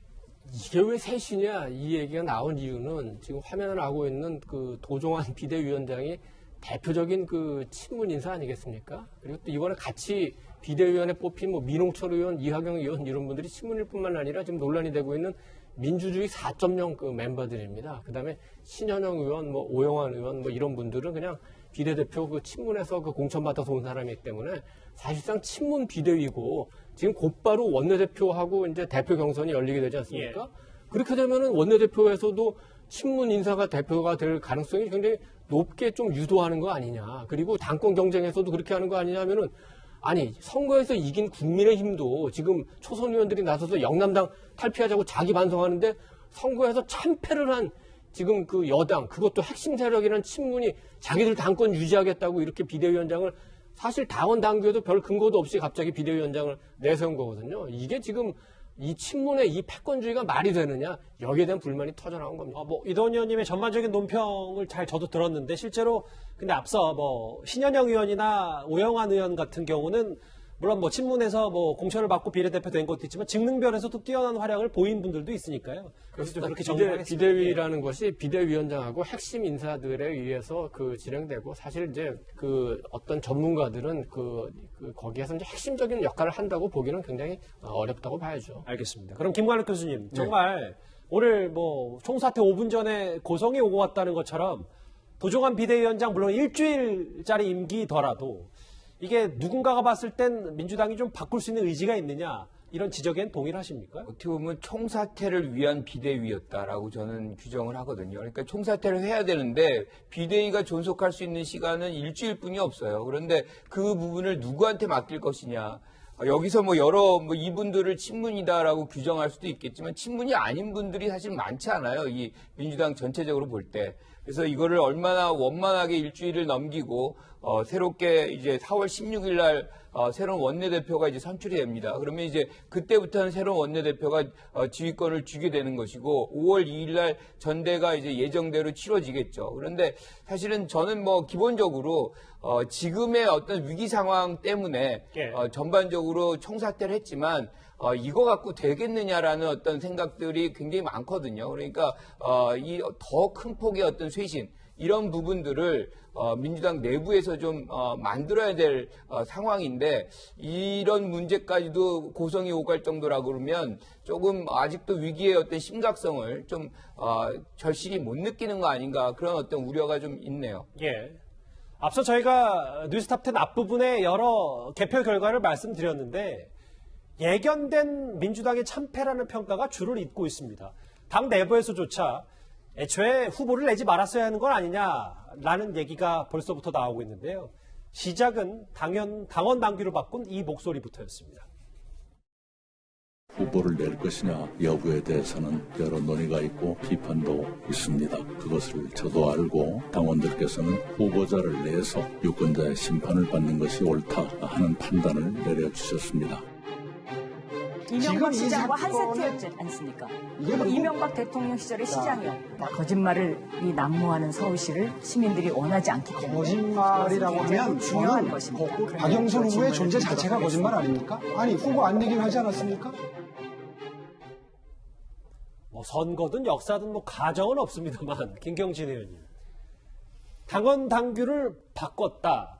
이게 왜 셋이냐 이 얘기가 나온 이유는 지금 화면에 나오고 있는 그 도종환 비대위원장이 대표적인 그 친문 인사 아니겠습니까? 그리고 또 이번에 같이 비대위원회 뽑힌 뭐 민홍철 의원, 이하경 의원 이런 분들이 친문일 뿐만 아니라 지금 논란이 되고 있는 민주주의 4.0 그 멤버들입니다. 그다음에 신현영 의원, 뭐 오영환 의원 뭐 이런 분들은 그냥 비례대표 그 친문에서 그 공천받아서 온 사람이기 때문에 사실상 친문 비대위고 지금 곧바로 원내대표하고 이제 대표 경선이 열리게 되지 않습니까? 예. 그렇게 되면은 원내대표에서도 친문 인사가 대표가 될 가능성이 굉장히 높게 좀 유도하는 거 아니냐. 그리고 당권 경쟁에서도 그렇게 하는 거 아니냐 하면은 아니 선거에서 이긴 국민의힘도 지금 초선 의원들이 나서서 영남당 탈피하자고 자기 반성하는데 선거에서 참패를 한 지금 그 여당 그것도 핵심 세력이라는 친문이 자기들 당권 유지하겠다고 이렇게 비대위원장을 사실 당원 당규에도 별 근거도 없이 갑자기 비대위원장을 내세운 거거든요. 이게 지금 이 친문의 이 패권주의가 말이 되느냐 여기에 대한 불만이 터져나온 겁니다. 뭐 이동현 의원님의 전반적인 논평을 잘 저도 들었는데 실제로 근데 앞서 뭐 신현영 의원이나 오영환 의원 같은 경우는 물론 뭐 친문에서 뭐 공천을 받고 비례대표 된 것도 있지만 직능변에서도 뛰어난 활약을 보인 분들도 있으니까요. 그래서 좀 그렇게 정리하겠습니다. 비대위라는 것이 비대위원장하고 핵심 인사들에 의해서 진행되고 사실 이제 어떤 전문가들은 거기에서 이제 핵심적인 역할을 한다고 보기는 굉장히 어렵다고 봐야죠. 알겠습니다. 그럼 김관욱 교수님, 정말 오늘 뭐 총사퇴 5분 전에 고성이 오고 왔다는 것처럼 도종환 비대위원장 물론 일주일짜리 임기더라도 이게 누군가가 봤을 땐 민주당이 좀 바꿀 수 있는 의지가 있느냐 이런 지적엔 동일하십니까? 어떻게 보면 총사퇴를 위한 비대위였다라고 저는 규정을 하거든요. 그러니까 총사퇴를 해야 되는데 비대위가 존속할 수 있는 시간은 일주일뿐이 없어요. 그런데 그 부분을 누구한테 맡길 것이냐. 여기서 이분들을 친문이다라고 규정할 수도 있겠지만 친문이 아닌 분들이 사실 많지 않아요. 이 민주당 전체적으로 볼 때. 그래서 이거를 얼마나 원만하게 일주일을 넘기고 새롭게 이제 4월 16일 날 새로운 원내대표가 이제 선출이 됩니다. 그러면 이제 그때부터는 새로운 원내대표가 지휘권을 쥐게 되는 것이고 5월 2일 날 전대가 이제 예정대로 치러지겠죠. 그런데 사실은 저는 기본적으로 지금의 어떤 위기 상황 때문에 전반적으로 총사퇴를 했지만 이거 갖고 되겠느냐라는 어떤 생각들이 굉장히 많거든요. 그러니까 이 더 큰 폭의 어떤 쇄신 이런 부분들을 민주당 내부에서 좀 만들어야 될 상황인데 이런 문제까지도 고성이 오갈 정도라 그러면 조금 아직도 위기의 어떤 심각성을 좀 절실히 못 느끼는 거 아닌가 그런 어떤 우려가 좀 있네요. 예. 앞서 저희가 뉴스탑10 앞부분에 여러 개표 결과를 말씀드렸는데 예견된 민주당의 참패라는 평가가 줄을 잇고 있습니다. 당 내부에서조차 애초에 후보를 내지 말았어야 하는 건 아니냐라는 얘기가 벌써부터 나오고 있는데요. 시작은 당원 당규를 바꾼 이 목소리부터였습니다. 후보를 낼 것이냐 여부에 대해서는 여러 논의가 있고 비판도 있습니다. 그것을 저도 알고 당원들께서는 후보자를 내서 유권자의 심판을 받는 것이 옳다 하는 판단을 내려주셨습니다. 이명박 시장과 한 세트였지 않습니까? 이명박 대통령 시절의 시장이요. 거짓말을 난무하는 서울시를 시민들이 원하지 않기 때문에 거짓말이라고 하면 중요한 것입니다. 박영선 후보의 존재 자체가 거짓말 아닙니까? 아니 후보 안 내긴 하지 않았습니까? 선거든 역사든 가정은 없습니다만 김경진 의원님 당원 당규를 바꿨다.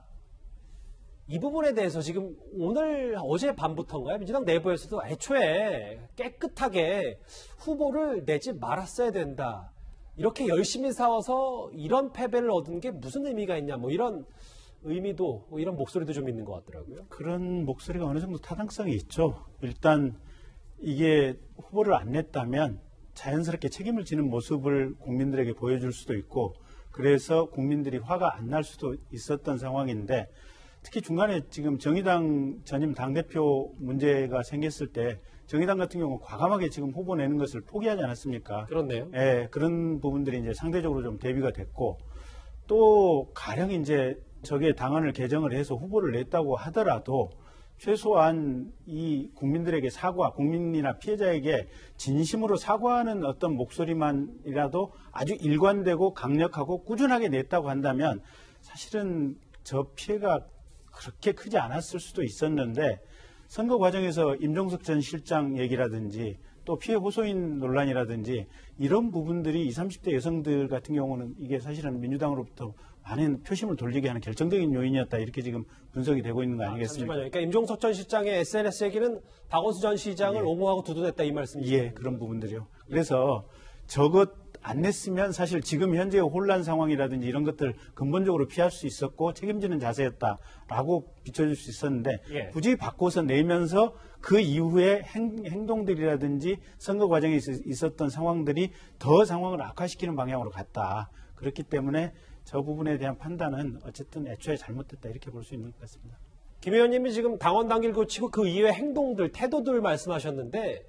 이 부분에 대해서 지금 어제 밤부터인가요? 민주당 내부에서도 애초에 깨끗하게 후보를 내지 말았어야 된다. 이렇게 열심히 싸워서 이런 패배를 얻은 게 무슨 의미가 있냐. 이런 의미도 이런 목소리도 좀 있는 것 같더라고요. 그런 목소리가 어느 정도 타당성이 있죠. 일단 이게 후보를 안 냈다면 자연스럽게 책임을 지는 모습을 국민들에게 보여줄 수도 있고 그래서 국민들이 화가 안 날 수도 있었던 상황인데 특히 중간에 지금 정의당 전임 당대표 문제가 생겼을 때 정의당 같은 경우는 과감하게 지금 후보 내는 것을 포기하지 않았습니까? 그렇네요. 예, 그런 부분들이 이제 상대적으로 좀 대비가 됐고 또 가령 이제 저게 당헌을 개정을 해서 후보를 냈다고 하더라도 최소한 이 국민들에게 국민이나 피해자에게 진심으로 사과하는 어떤 목소리만이라도 아주 일관되고 강력하고 꾸준하게 냈다고 한다면 사실은 저 피해가 그렇게 크지 않았을 수도 있었는데 선거 과정에서 임종석 전 실장 얘기라든지 또 피해 호소인 논란이라든지 이런 부분들이 20, 30대 여성들 같은 경우는 이게 사실은 민주당으로부터 많은 표심을 돌리게 하는 결정적인 요인이었다 이렇게 지금 분석이 되고 있는 거 아니겠습니까? 잠시만요. 그러니까 임종석 전 실장의 SNS 얘기는 박원순 전 시장을 옹호하고 두둔했다 이 말씀이시죠? 예, 그런 부분들이요. 그래서 저것 안 냈으면 사실 지금 현재의 혼란 상황이라든지 이런 것들 근본적으로 피할 수 있었고 책임지는 자세였다라고 비춰줄 수 있었는데 굳이 바꿔서 내면서 그 이후에 행동들이라든지 선거 과정에 있었던 상황들이 더 상황을 악화시키는 방향으로 갔다. 그렇기 때문에 저 부분에 대한 판단은 어쨌든 애초에 잘못됐다 이렇게 볼 수 있는 것 같습니다. 김 의원님이 지금 당원 당규를 고치고 그 이후의 행동들, 태도들 말씀하셨는데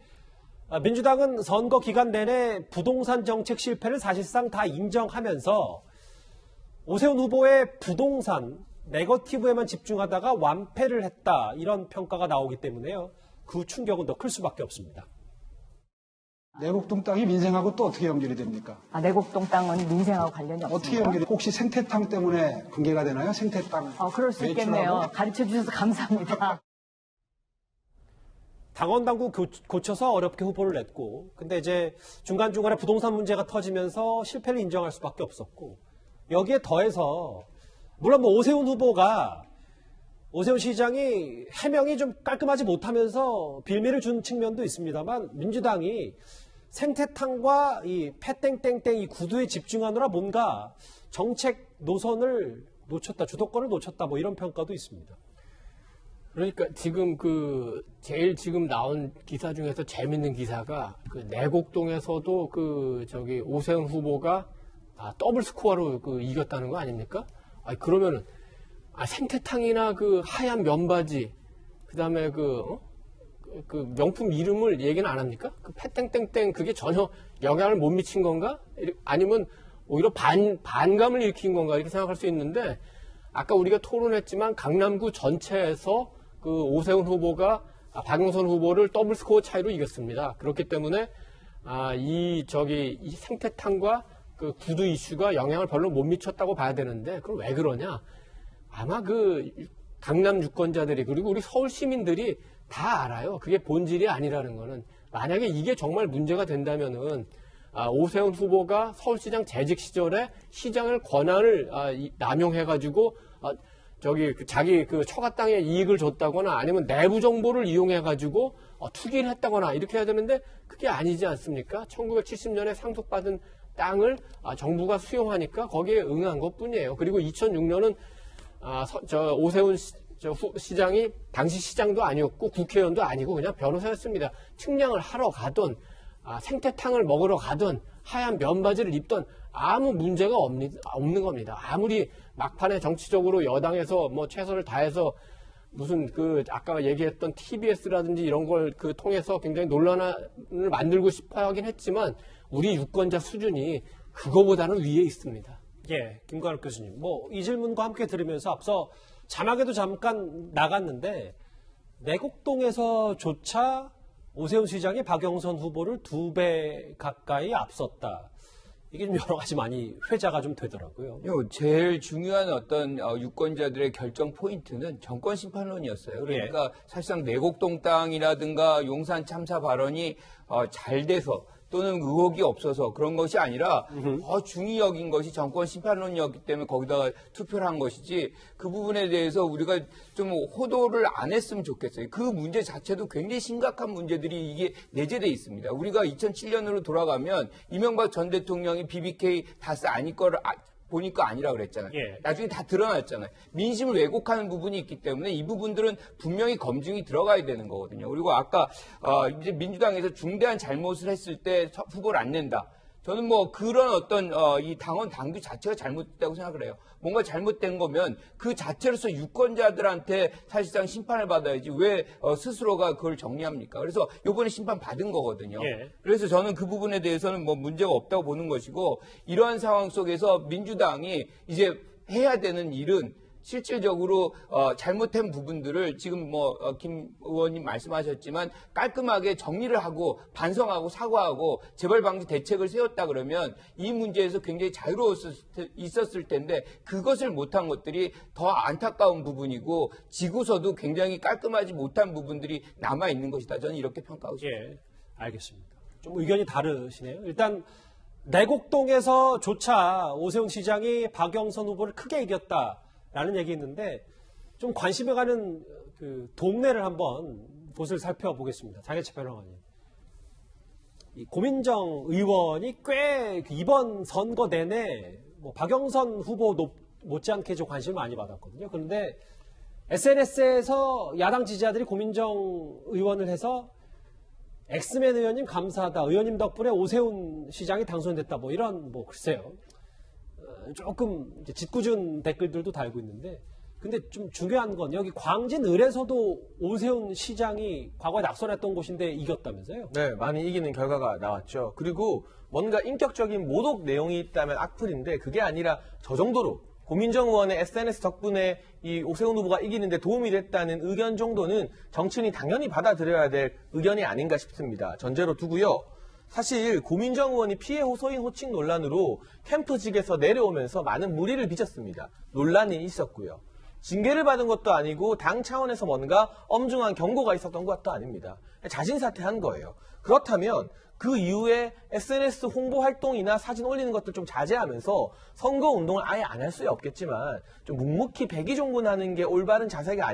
민주당은 선거 기간 내내 부동산 정책 실패를 사실상 다 인정하면서 오세훈 후보의 부동산 네거티브에만 집중하다가 완패를 했다 이런 평가가 나오기 때문에요. 그 충격은 더 클 수밖에 없습니다. 내곡동 땅이 민생하고 또 어떻게 연결이 됩니까? 내곡동 땅은 민생하고 관련이 없습니다. 어떻게 연결이? 혹시 생태탕 때문에 관계가 되나요? 생태탕. 그럴 수 있겠네요. 가르쳐 주셔서 감사합니다. 당원 당규 고쳐서 어렵게 후보를 냈고, 근데 이제 중간중간에 부동산 문제가 터지면서 실패를 인정할 수밖에 없었고, 여기에 더해서 물론 뭐 오세훈 시장이 해명이 좀 깔끔하지 못하면서 빌미를 준 측면도 있습니다만, 민주당이 생태탕과 이 패땡땡땡 이 구두에 집중하느라 뭔가 정책 노선을 놓쳤다, 주도권을 놓쳤다, 뭐 이런 평가도 있습니다. 그러니까 지금 제일 지금 나온 기사 중에서 재밌는 기사가 내곡동에서도 오세훈 후보가 더블 스코어로 이겼다는 거 아닙니까? 그러면은 생태탕이나 하얀 면바지, 그다음에 명품 이름을 얘기는 안 합니까? 패땡땡땡 그게 전혀 영향을 못 미친 건가? 아니면 오히려 반감을 일으킨 건가? 이렇게 생각할 수 있는데, 아까 우리가 토론했지만 강남구 전체에서 오세훈 후보가 박영선 후보를 더블 스코어 차이로 이겼습니다. 그렇기 때문에 이 생태탕과 구두 이슈가 영향을 별로 못 미쳤다고 봐야 되는데, 그럼 왜 그러냐? 아마 강남 유권자들이, 그리고 우리 서울 시민들이 다 알아요. 그게 본질이 아니라는 거는. 만약에 이게 정말 문제가 된다면은 오세훈 후보가 서울시장 재직 시절에 시장을 권한을 남용해가지고 자기 처가 땅에 이익을 줬다거나 아니면 내부 정보를 이용해가지고 투기를 했다거나 이렇게 해야 되는데, 그게 아니지 않습니까? 1970년에 상속받은 땅을 정부가 수용하니까 거기에 응한 것 뿐이에요. 그리고 2006년은 오세훈 시장이 당시 시장도 아니었고 국회의원도 아니고 그냥 변호사였습니다. 측량을 하러 가던 생태탕을 먹으러 가던 하얀 면바지를 입던 아무 문제가 없는 겁니다. 아무리 막판에 정치적으로 여당에서 뭐 최선을 다해서 무슨 아까 얘기했던 TBS라든지 이런 걸 통해서 굉장히 논란을 만들고 싶어 하긴 했지만, 우리 유권자 수준이 그거보다는 위에 있습니다. 예, 김관욱 교수님. 이 질문과 함께 들으면서 앞서 자막에도 잠깐 나갔는데, 내곡동에서조차 오세훈 시장이 박영선 후보를 2배 가까이 앞섰다. 이게 좀 여러 가지 많이 회자가 좀 되더라고요. 제일 중요한 어떤 유권자들의 결정 포인트는 정권 심판론이었어요. 그러니까 사실상 내곡동 땅이라든가 용산 참사 발언이 잘 돼서 또는 의혹이 없어서 그런 것이 아니라 더 중히 여긴 것이 정권 심판론이었기 때문에 거기다가 투표를 한 것이지, 그 부분에 대해서 우리가 좀 호도를 안 했으면 좋겠어요. 그 문제 자체도 굉장히 심각한 문제들이 이게 내재되어 있습니다. 우리가 2007년으로 돌아가면 이명박 전 대통령이 BBK 다스 아닐 거를 보니까 아니라 그랬잖아요. 나중에 다 드러났잖아요. 민심을 왜곡하는 부분이 있기 때문에 이 부분들은 분명히 검증이 들어가야 되는 거거든요. 그리고 아까 이제 민주당에서 중대한 잘못을 했을 때 후보를 안 낸다. 저는 그런 어떤 이 당원 당규 자체가 잘못됐다고 생각을 해요. 뭔가 잘못된 거면 그 자체로서 유권자들한테 사실상 심판을 받아야지 왜 스스로가 그걸 정리합니까? 그래서 이번에 심판 받은 거거든요. 그래서 저는 그 부분에 대해서는 문제가 없다고 보는 것이고, 이러한 상황 속에서 민주당이 이제 해야 되는 일은 실질적으로 잘못된 부분들을 지금 김 의원님 말씀하셨지만 깔끔하게 정리를 하고 반성하고 사과하고 재발 방지 대책을 세웠다 그러면 이 문제에서 굉장히 자유로웠을 텐데, 그것을 못한 것들이 더 안타까운 부분이고 지고서도 굉장히 깔끔하지 못한 부분들이 남아 있는 것이다. 저는 이렇게 평가하고 있습니다. 예, 알겠습니다. 좀 의견이 다르시네요. 일단 내곡동에서조차 오세훈 시장이 박영선 후보를 크게 이겼다 라는 얘기 있는데, 좀 관심이 가는 동네를 한번 곳을 살펴보겠습니다. 장혜철 평론가님. 고민정 의원이 꽤 이번 선거 내내 박영선 후보 못지않게 좀 관심을 많이 받았거든요. 그런데 SNS에서 야당 지지자들이 고민정 의원을 해서 엑스맨 의원님 감사하다, 의원님 덕분에 오세훈 시장이 당선됐다, 이런 글쎄요. 조금 이제 짓궂은 댓글들도 달고 있는데, 근데 좀 중요한 건 여기 광진 을에서도 오세훈 시장이 과거에 낙선했던 곳인데 이겼다면서요? 네, 많이 이기는 결과가 나왔죠. 그리고 뭔가 인격적인 모독 내용이 있다면 악플인데, 그게 아니라 저 정도로 고민정 의원의 SNS 덕분에 이 오세훈 후보가 이기는데 도움이 됐다는 의견 정도는 정치인이 당연히 받아들여야 될 의견이 아닌가 싶습니다. 전제로 두고요. 사실 고민정 의원이 피해 호소인 호칭 논란으로 캠프직에서 내려오면서 많은 물의를 빚었습니다. 논란이 있었고요. 징계를 받은 것도 아니고 당 차원에서 뭔가 엄중한 경고가 있었던 것도 아닙니다. 자진 사퇴한 거예요. 그렇다면 그 이후에 SNS 홍보 활동이나 사진 올리는 것들 좀 자제하면서 선거 운동을 아예 안 할 수야 없겠지만 좀 묵묵히 백의종군하는 게 올바른 자세가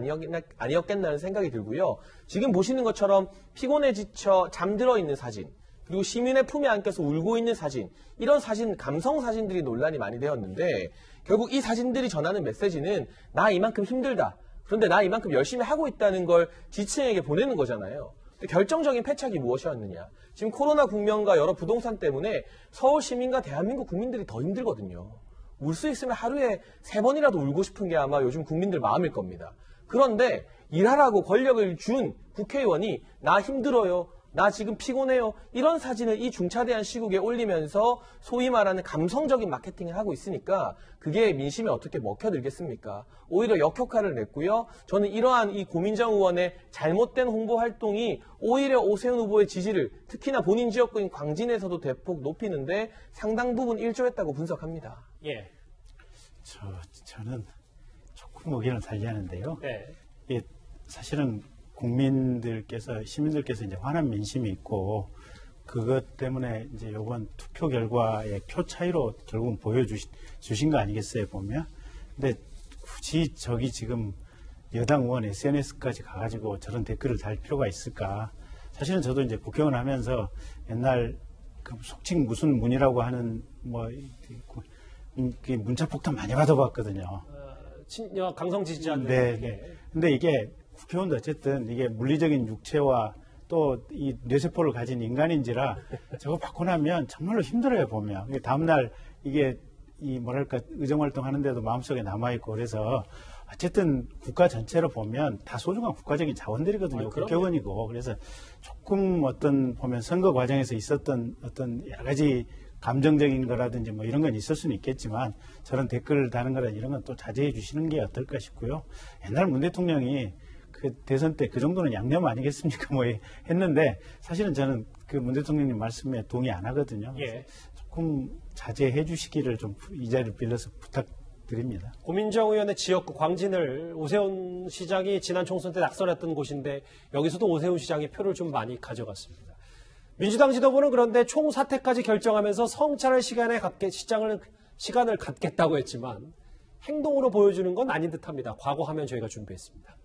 아니었겠나는 생각이 들고요. 지금 보시는 것처럼 피곤해 지쳐 잠들어 있는 사진, 그리고 시민의 품에 안겨서 울고 있는 사진, 이런 사진, 감성 사진들이 논란이 많이 되었는데 결국 이 사진들이 전하는 메시지는 나 이만큼 힘들다. 그런데 나 이만큼 열심히 하고 있다는 걸 지층에게 보내는 거잖아요. 결정적인 패착이 무엇이었느냐. 지금 코로나 국면과 여러 부동산 때문에 서울 시민과 대한민국 국민들이 더 힘들거든요. 울 수 있으면 하루에 3번이라도 울고 싶은 게 아마 요즘 국민들 마음일 겁니다. 그런데 일하라고 권력을 준 국회의원이 나 힘들어요, 나 지금 피곤해요, 이런 사진을 이 중차대한 시국에 올리면서 소위 말하는 감성적인 마케팅을 하고 있으니까 그게 민심에 어떻게 먹혀들겠습니까? 오히려 역효과를 냈고요. 저는 이러한 이 고민정 의원의 잘못된 홍보 활동이 오히려 오세훈 후보의 지지를 특히나 본인 지역구인 광진에서도 대폭 높이는데 상당 부분 일조했다고 분석합니다. 예. 저는 조금 의견을 달리하는데요. 네. 이게 사실은 국민들께서, 시민들께서 이제 화난 민심이 있고, 그것 때문에 이제 이번 투표 결과의 표 차이로 결국은 보여주신 거 아니겠어요, 보면. 근데 굳이 저기 지금 여당 의원 SNS까지 가가지고 저런 댓글을 달 필요가 있을까. 사실은 저도 이제 국회의원 하면서 옛날 그 속칭 무슨 문이라고 하는 문자 폭탄 많이 받아봤거든요. 친여 강성 지지자들. 네. 근데 이게 국회의원도 어쨌든 이게 물리적인 육체와 또 이 뇌세포를 가진 인간인지라 저거 받고 나면 정말로 힘들어요, 보면. 다음날 이게 의정활동 하는데도 마음속에 남아있고 그래서 어쨌든 국가 전체로 보면 다 소중한 국가적인 자원들이거든요. 국회의원이고. 그래서 조금 보면 선거 과정에서 있었던 어떤 여러 가지 감정적인 거라든지 이런 건 있을 수는 있겠지만 저런 댓글 다는 거라 이런 건 또 자제해 주시는 게 어떨까 싶고요. 옛날 문 대통령이 그 대선 때 그 정도는 양념 아니겠습니까? 했는데 사실은 저는 그 문 대통령님 말씀에 동의 안 하거든요. 예. 조금 자제해 주시기를 좀 이 자리를 빌려서 부탁드립니다. 고민정 의원의 지역구 광진을 오세훈 시장이 지난 총선 때 낙선했던 곳인데 여기서도 오세훈 시장이 표를 좀 많이 가져갔습니다. 민주당 지도부는 그런데 총사퇴까지 결정하면서 성찰할 시간을 갖겠다고 했지만 행동으로 보여주는 건 아닌 듯합니다. 과거화면 저희가 준비했습니다.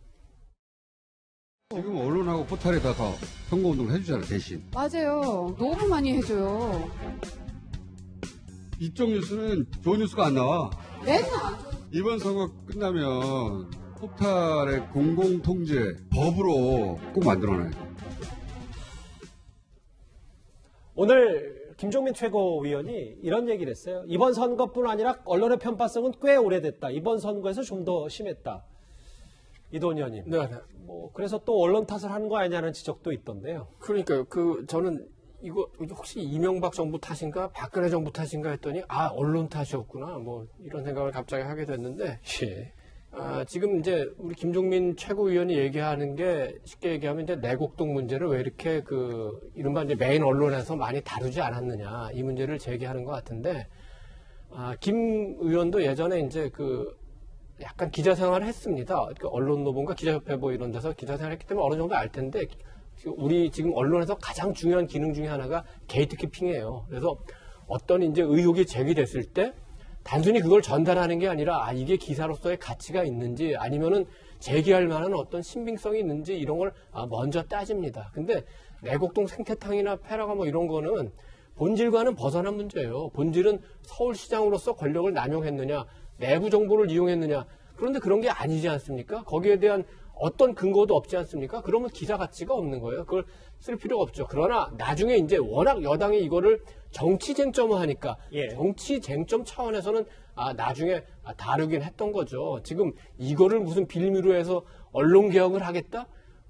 지금 언론하고 포탈에다가 선거운동을 해주잖아요, 대신. 맞아요. 너무 많이 해줘요. 이쪽 뉴스는 좋은 뉴스가 안 나와. 맨날. 이번 선거 끝나면 포탈의 공공통제 법으로 꼭 만들어놔요. 오늘 김종민 최고위원이 이런 얘기를 했어요. 이번 선거뿐 아니라 언론의 편파성은 꽤 오래됐다. 이번 선거에서 좀 더 심했다. 이도원 의원님. 네. 그래서 또 언론 탓을 하는 거 아니냐는 지적도 있던데요. 그러니까요. 저는 이거 혹시 이명박 정부 탓인가 박근혜 정부 탓인가 했더니 언론 탓이었구나. 이런 생각을 갑자기 하게 됐는데 예. 지금 이제 우리 김종민 최고위원이 얘기하는 게 쉽게 얘기하면 이제 내곡동 문제를 왜 이렇게 이른바 이제 메인 언론에서 많이 다루지 않았느냐 이 문제를 제기하는 것 같은데 김 의원도 예전에 이제 약간 기자 생활을 했습니다. 언론노봉과 기자협회 이런 데서 기자 생활을 했기 때문에 어느 정도 알 텐데 우리 지금 언론에서 가장 중요한 기능 중에 하나가 게이트키핑이에요. 그래서 어떤 이제 의혹이 제기됐을 때 단순히 그걸 전달하는 게 아니라 이게 기사로서의 가치가 있는지 아니면은 제기할 만한 어떤 신빙성이 있는지 이런 걸 먼저 따집니다. 근데 내곡동 생태탕이나 페라가 이런 거는 본질과는 벗어난 문제예요. 본질은 서울시장으로서 권력을 남용했느냐, 내부 정보를 이용했느냐. 그런데 그런 게 아니지 않습니까? 거기에 대한 어떤 근거도 없지 않습니까? 그러면 기자 가치가 없는 거예요. 그걸 쓸 필요가 없죠. 그러나 나중에 이제 워낙 여당이 이거를 정치 쟁점을 하니까 정치 쟁점 차원에서는 나중에 다루긴 했던 거죠. 지금 이거를 무슨 빌미로 해서 언론 개혁을 하겠다?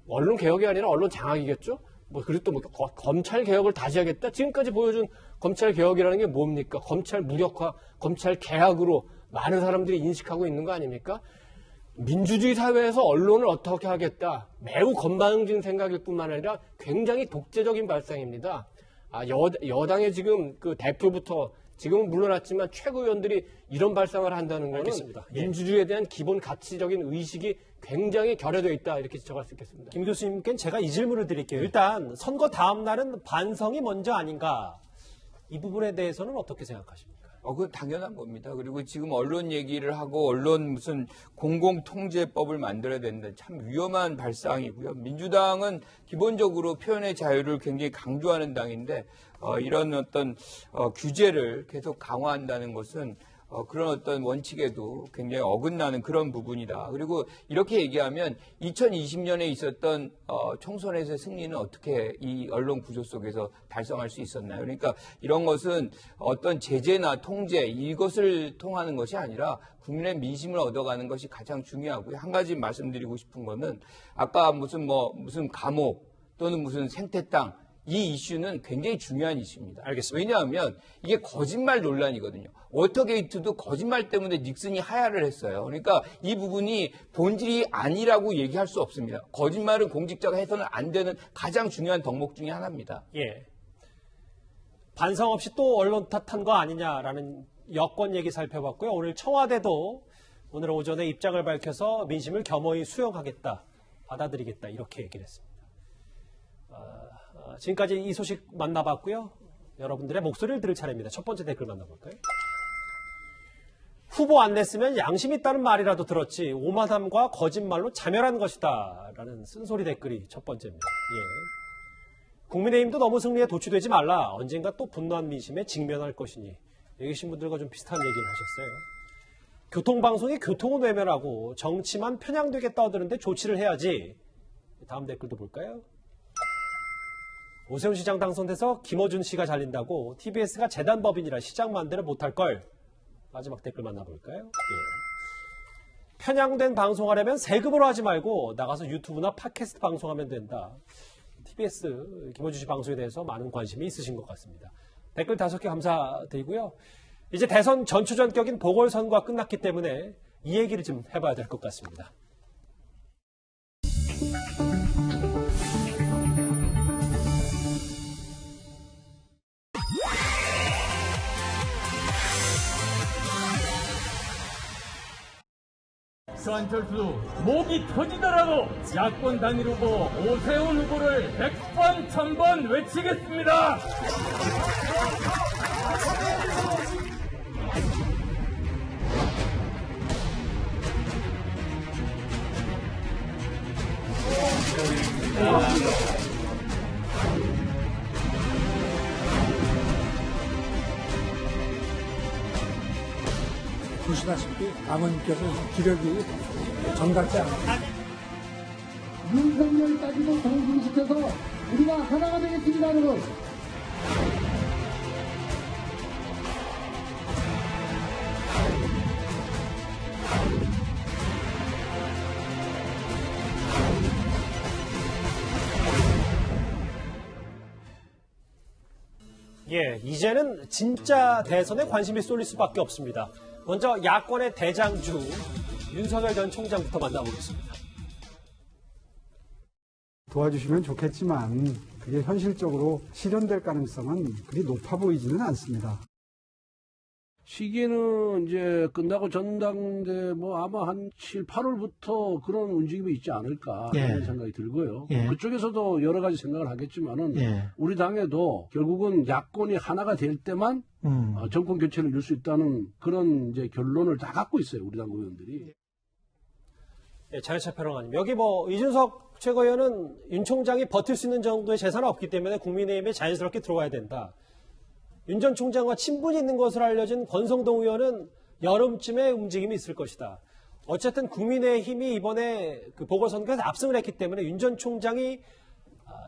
언론 개혁이 아니라 언론 장악이겠죠? 그리고 또 검찰 개혁을 다시 하겠다? 지금까지 보여준 검찰 개혁이라는 게 뭡니까? 검찰 무력화, 검찰 개혁으로 많은 사람들이 인식하고 있는 거 아닙니까? 민주주의 사회에서 언론을 어떻게 하겠다. 매우 건방진 생각일 뿐만 아니라 굉장히 독재적인 발상입니다. 여당의 지금 대표부터 지금은 물러났지만 최고위원들이 이런 발상을 한다는 거는 알겠습니다. 예. 민주주의에 대한 기본 가치적인 의식이 굉장히 결여되어 있다 이렇게 지적할 수 있겠습니다. 김 교수님께는 제가 이 질문을 드릴게요. 일단 선거 다음 날은 반성이 먼저 아닌가? 이 부분에 대해서는 어떻게 생각하십니까? 그건 당연한 겁니다. 그리고 지금 언론 얘기를 하고 언론 무슨 공공통제법을 만들어야 된다. 참 위험한 발상이고요. 민주당은 기본적으로 표현의 자유를 굉장히 강조하는 당인데 이런 어떤 규제를 계속 강화한다는 것은 그런 어떤 원칙에도 굉장히 어긋나는 그런 부분이다. 그리고 이렇게 얘기하면 2020년에 있었던 총선에서의 승리는 어떻게 이 언론 구조 속에서 달성할 수 있었나요? 그러니까 이런 것은 어떤 제재나 통제 이것을 통하는 것이 아니라 국민의 민심을 얻어가는 것이 가장 중요하고요. 한 가지 말씀드리고 싶은 거는 아까 무슨 감옥 또는 무슨 생태 땅 이 이슈는 굉장히 중요한 이슈입니다. 알겠습니다. 왜냐하면 이게 거짓말 논란이거든요. 워터게이트도 거짓말 때문에 닉슨이 하야를 했어요. 그러니까 이 부분이 본질이 아니라고 얘기할 수 없습니다. 거짓말은 공직자가 해서는 안 되는 가장 중요한 덕목 중에 하나입니다. 예. 반성 없이 또 언론 탓한 거 아니냐라는 여권 얘기 살펴봤고요. 오늘 청와대도 오늘 오전에 입장을 밝혀서 민심을 겸허히 수용하겠다, 받아들이겠다 이렇게 얘기를 했습니다. 지금까지 이 소식 만나봤고요. 여러분들의 목소리를 들을 차례입니다. 첫 번째 댓글 만나볼까요? 후보 안 냈으면 양심 있다는 말이라도 들었지 오만함과 거짓말로 자멸한 것이다 라는 쓴소리 댓글이 첫 번째입니다. 예. 국민의힘도 너무 승리에 도취되지 말라. 언젠가 또 분노한 민심에 직면할 것이니. 여기 계신 분들과 좀 비슷한 얘기를 하셨어요. 교통방송이 교통은 외면하고 정치만 편향되게 떠드는데 조치를 해야지. 다음 댓글도 볼까요? 오세훈 시장 당선돼서 김어준 씨가 잘린다고 TBS가 재단법인이라 시장 만대를 못할 걸. 마지막 댓글 만나볼까요? 예. 편향된 방송하려면 세금으로 하지 말고 나가서 유튜브나 팟캐스트 방송하면 된다. TBS 김어준 씨 방송에 대해서 많은 관심이 있으신 것 같습니다. 댓글 5개 감사드리고요. 이제 대선 전초전격인 보궐선거가 끝났기 때문에 이 얘기를 좀 해봐야 될 것 같습니다. 안철수 목이 터지더라도 야권 단일 후보 오세훈 후보를 100번 1000번 외치겠습니다. 보시다시피 당원께서 기력이 정답지 않습니다. 윤석열까지도 정진시켜서 우리가 하나가 되겠습니다, 여러분. 예, 이제는 진짜 대선에 관심이 쏠릴 수밖에 없습니다. 먼저 야권의 대장주 윤석열 전 총장부터 만나보겠습니다. 도와주시면 좋겠지만 그게 현실적으로 실현될 가능성은 그리 높아 보이지는 않습니다. 시기는 이제 끝나고 전당대 아마 한 7, 8월부터 그런 움직임이 있지 않을까 하는 생각이 들고요. 그쪽에서도 여러 가지 생각을 하겠지만은 우리 당에도 결국은 야권이 하나가 될 때만 정권 교체를 이룰 수 있다는 그런 이제 결론을 다 갖고 있어요. 우리 당 의원들이. 예, 장혜철 평론가님. 여기 이준석 최고위원은 윤 총장이 버틸 수 있는 정도의 재산은 없기 때문에 국민의힘에 자연스럽게 들어와야 된다. 윤 전 총장과 친분이 있는 것으로 알려진 권성동 의원은 여름쯤에 움직임이 있을 것이다. 어쨌든 국민의힘이 이번에 그 보궐선거에서 압승을 했기 때문에 윤 전 총장이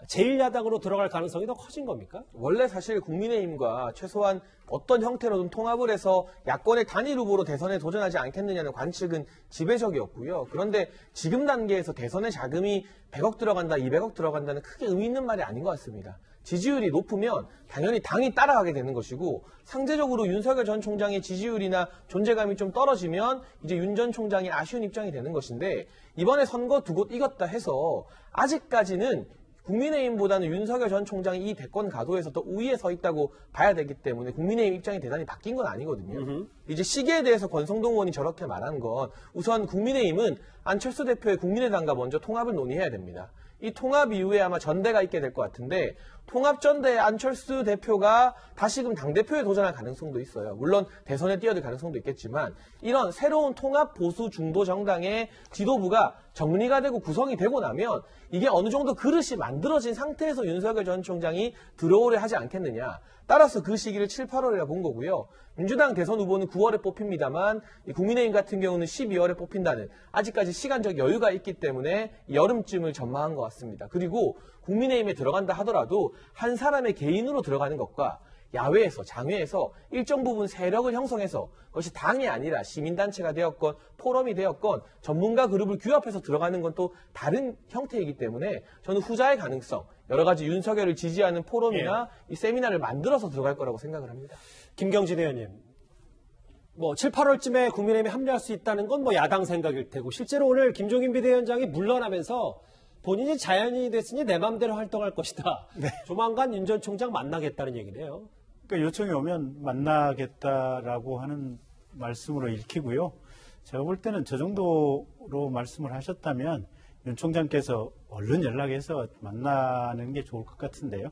제1야당으로 들어갈 가능성이 더 커진 겁니까? 원래 사실 국민의힘과 최소한 어떤 형태로든 통합을 해서 야권의 단일 후보로 대선에 도전하지 않겠느냐는 관측은 지배적이었고요. 그런데 지금 단계에서 대선에 자금이 100억 들어간다, 200억 들어간다는 크게 의미 있는 말이 아닌 것 같습니다. 지지율이 높으면 당연히 당이 따라가게 되는 것이고 상대적으로 윤석열 전 총장의 지지율이나 존재감이 좀 떨어지면 이제 윤 전 총장이 아쉬운 입장이 되는 것인데 이번에 선거 두 곳 이겼다 해서 아직까지는 국민의힘보다는 윤석열 전 총장이 이 대권 가도에서 더 우위에 서 있다고 봐야 되기 때문에 국민의힘 입장이 대단히 바뀐 건 아니거든요. 이제 시기에 대해서 권성동 의원이 저렇게 말한 건 우선 국민의힘은 안철수 대표의 국민의당과 먼저 통합을 논의해야 됩니다. 이 통합 이후에 아마 전대가 있게 될 것 같은데 통합 전대에 안철수 대표가 다시금 당대표에 도전할 가능성도 있어요. 물론 대선에 뛰어들 가능성도 있겠지만 이런 새로운 통합 보수 중도 정당의 지도부가 정리가 되고 구성이 되고 나면 이게 어느 정도 그릇이 만들어진 상태에서 윤석열 전 총장이 들어오려 하지 않겠느냐. 따라서 그 시기를 7, 8월이라 본 거고요. 민주당 대선 후보는 9월에 뽑힙니다만 국민의힘 같은 경우는 12월에 뽑힌다는 아직까지 시간적 여유가 있기 때문에 여름쯤을 전망한 것 같습니다. 그리고 국민의힘에 들어간다 하더라도 한 사람의 개인으로 들어가는 것과 야외에서 장외에서 일정 부분 세력을 형성해서 그것이 당이 아니라 시민단체가 되었건 포럼이 되었건 전문가 그룹을 규합해서 들어가는 건 또 다른 형태이기 때문에 저는 후자의 가능성 여러 가지 윤석열을 지지하는 포럼이나 이 세미나를 만들어서 들어갈 거라고 생각을 합니다. 김경진 의원님, 7, 8월쯤에 국민의힘에 합류할 수 있다는 건 야당 생각일 테고 실제로 오늘 김종인 비대위원장이 물러나면서 본인이 자연인이 됐으니 내 맘대로 활동할 것이다. 조만간 윤 전 총장 만나겠다는 얘기네요. 그러니까 요청이 오면 만나겠다라고 하는 말씀으로 읽히고요. 제가 볼 때는 저 정도로 말씀을 하셨다면 윤 총장께서 얼른 연락해서 만나는 게 좋을 것 같은데요.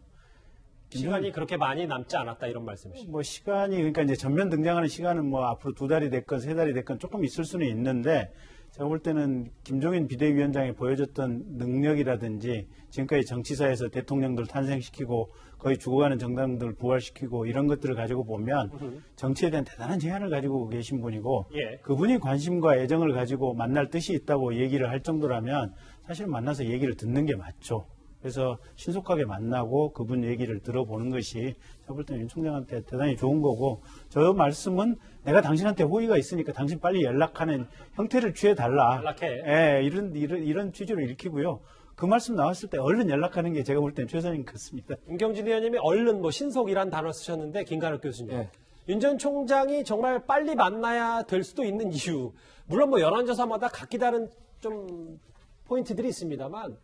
시간이 그렇게 많이 남지 않았다 이런 말씀이시죠? 시간이 그러니까 이제 전면 등장하는 시간은 앞으로 2달이 됐건 3달이 됐건 조금 있을 수는 있는데 제가 볼 때는 김종인 비대위원장이 보여줬던 능력이라든지 지금까지 정치사에서 대통령들 탄생시키고 거의 죽어가는 정당들 부활시키고 이런 것들을 가지고 보면 정치에 대한 대단한 제한을 가지고 계신 분이고 그분이 관심과 애정을 가지고 만날 뜻이 있다고 얘기를 할 정도라면 사실 만나서 얘기를 듣는 게 맞죠. 그래서 신속하게 만나고 그분 얘기를 들어보는 것이 제가 볼 때는 윤 총장한테 대단히 좋은 거고 저 말씀은 내가 당신한테 호의가 있으니까 당신 빨리 연락하는 형태를 취해달라. 연락해. 이런 취지로 읽히고요. 그 말씀 나왔을 때 얼른 연락하는 게 제가 볼 때는 최선인 것 같습니다. 김경진 의원님이 얼른 신속이란 단어 쓰셨는데 김관욱 교수님. 윤 전 총장이 정말 빨리 만나야 될 수도 있는 이유. 물론 여론조사마다 각기 다른 좀 포인트들이 있습니다만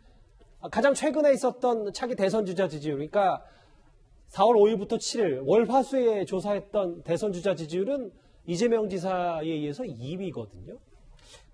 가장 최근에 있었던 차기 대선 주자 지지율, 그러니까 4월 5일부터 7일 월화수에 조사했던 대선 주자 지지율은 이재명 지사에 의해서 2위거든요.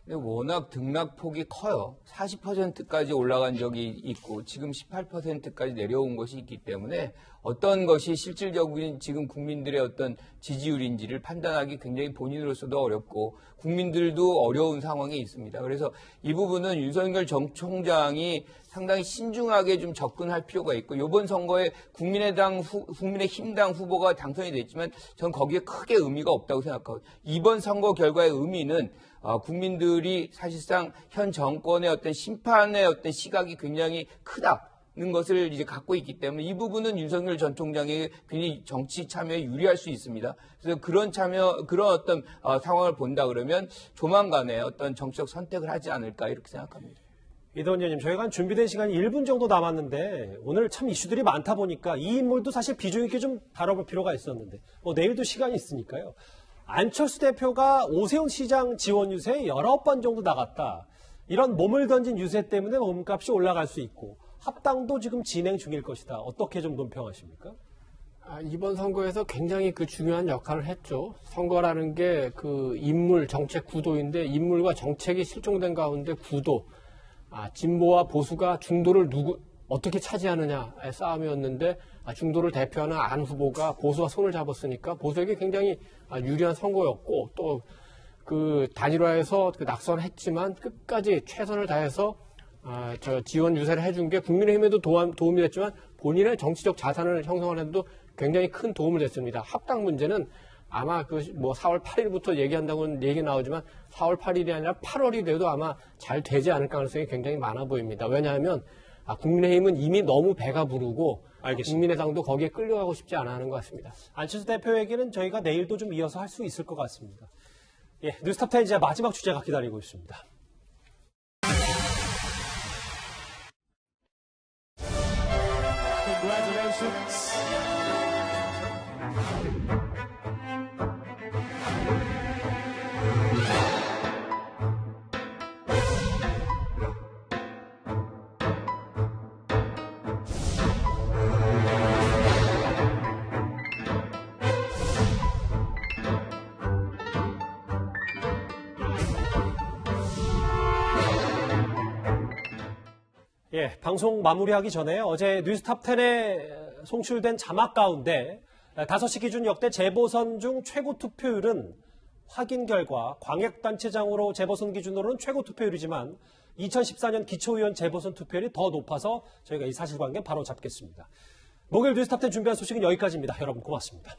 근데 워낙 등락폭이 커요. 40%까지 올라간 적이 있고 지금 18%까지 내려온 것이 있기 때문에 어떤 것이 실질적인 지금 국민들의 어떤 지지율인지를 판단하기 굉장히 본인으로서도 어렵고 국민들도 어려운 상황에 있습니다. 그래서 이 부분은 윤석열 전 총장이 상당히 신중하게 좀 접근할 필요가 있고 이번 선거에 국민의힘당 후보가 당선이 됐지만 전 거기에 크게 의미가 없다고 생각하고 이번 선거 결과의 의미는 국민들이 사실상 현 정권의 어떤 심판의 어떤 시각이 굉장히 크다는 것을 이제 갖고 있기 때문에 이 부분은 윤석열 전 총장에게 굉장히 정치 참여에 유리할 수 있습니다. 그래서 그런 어떤 상황을 본다 그러면 조만간에 어떤 정치적 선택을 하지 않을까 이렇게 생각합니다. 이동훈 의원님, 저희가 준비된 시간이 1분 정도 남았는데 오늘 참 이슈들이 많다 보니까 이 인물도 사실 비중 있게 좀 다뤄볼 필요가 있었는데 내일도 시간이 있으니까요. 안철수 대표가 오세훈 시장 지원 유세에 19번 정도 나갔다. 이런 몸을 던진 유세 때문에 몸값이 올라갈 수 있고 합당도 지금 진행 중일 것이다. 어떻게 좀 논평하십니까? 이번 선거에서 굉장히 중요한 역할을 했죠. 선거라는 게 인물, 정책 구도인데 인물과 정책이 실종된 가운데 구도, 진보와 보수가 중도를 어떻게 차지하느냐의 싸움이었는데 중도를 대표하는 안 후보가 보수와 손을 잡았으니까 보수에게 굉장히 유리한 선거였고 또 단일화해서 낙선했지만 끝까지 최선을 다해서 지원 유세를 해준 게 국민의힘에도 도움이 됐지만 본인의 정치적 자산을 형성하는 데도 굉장히 큰 도움을 됐습니다. 합당 문제는 아마 4월 8일부터 얘기한다고는 얘기 나오지만 4월 8일이 아니라 8월이 돼도 아마 잘 되지 않을 가능성이 굉장히 많아 보입니다. 왜냐하면 국민의힘은 이미 너무 배가 부르고 국민의당도 거기에 끌려가고 싶지 않아 하는 것 같습니다. 안철수 대표 얘기는 저희가 내일도 좀 이어서 할 수 있을 것 같습니다. 뉴스톱 10 이제 마지막 주제가 기다리고 있습니다. 예, 방송 마무리하기 전에 어제 뉴스탑10에 송출된 자막 가운데 5시 기준 역대 재보선 중 최고 투표율은 확인 결과 광역단체장으로 재보선 기준으로는 최고 투표율이지만 2014년 기초의원 재보선 투표율이 더 높아서 저희가 이 사실관계 바로 잡겠습니다. 목요일 뉴스탑10 준비한 소식은 여기까지입니다. 여러분 고맙습니다.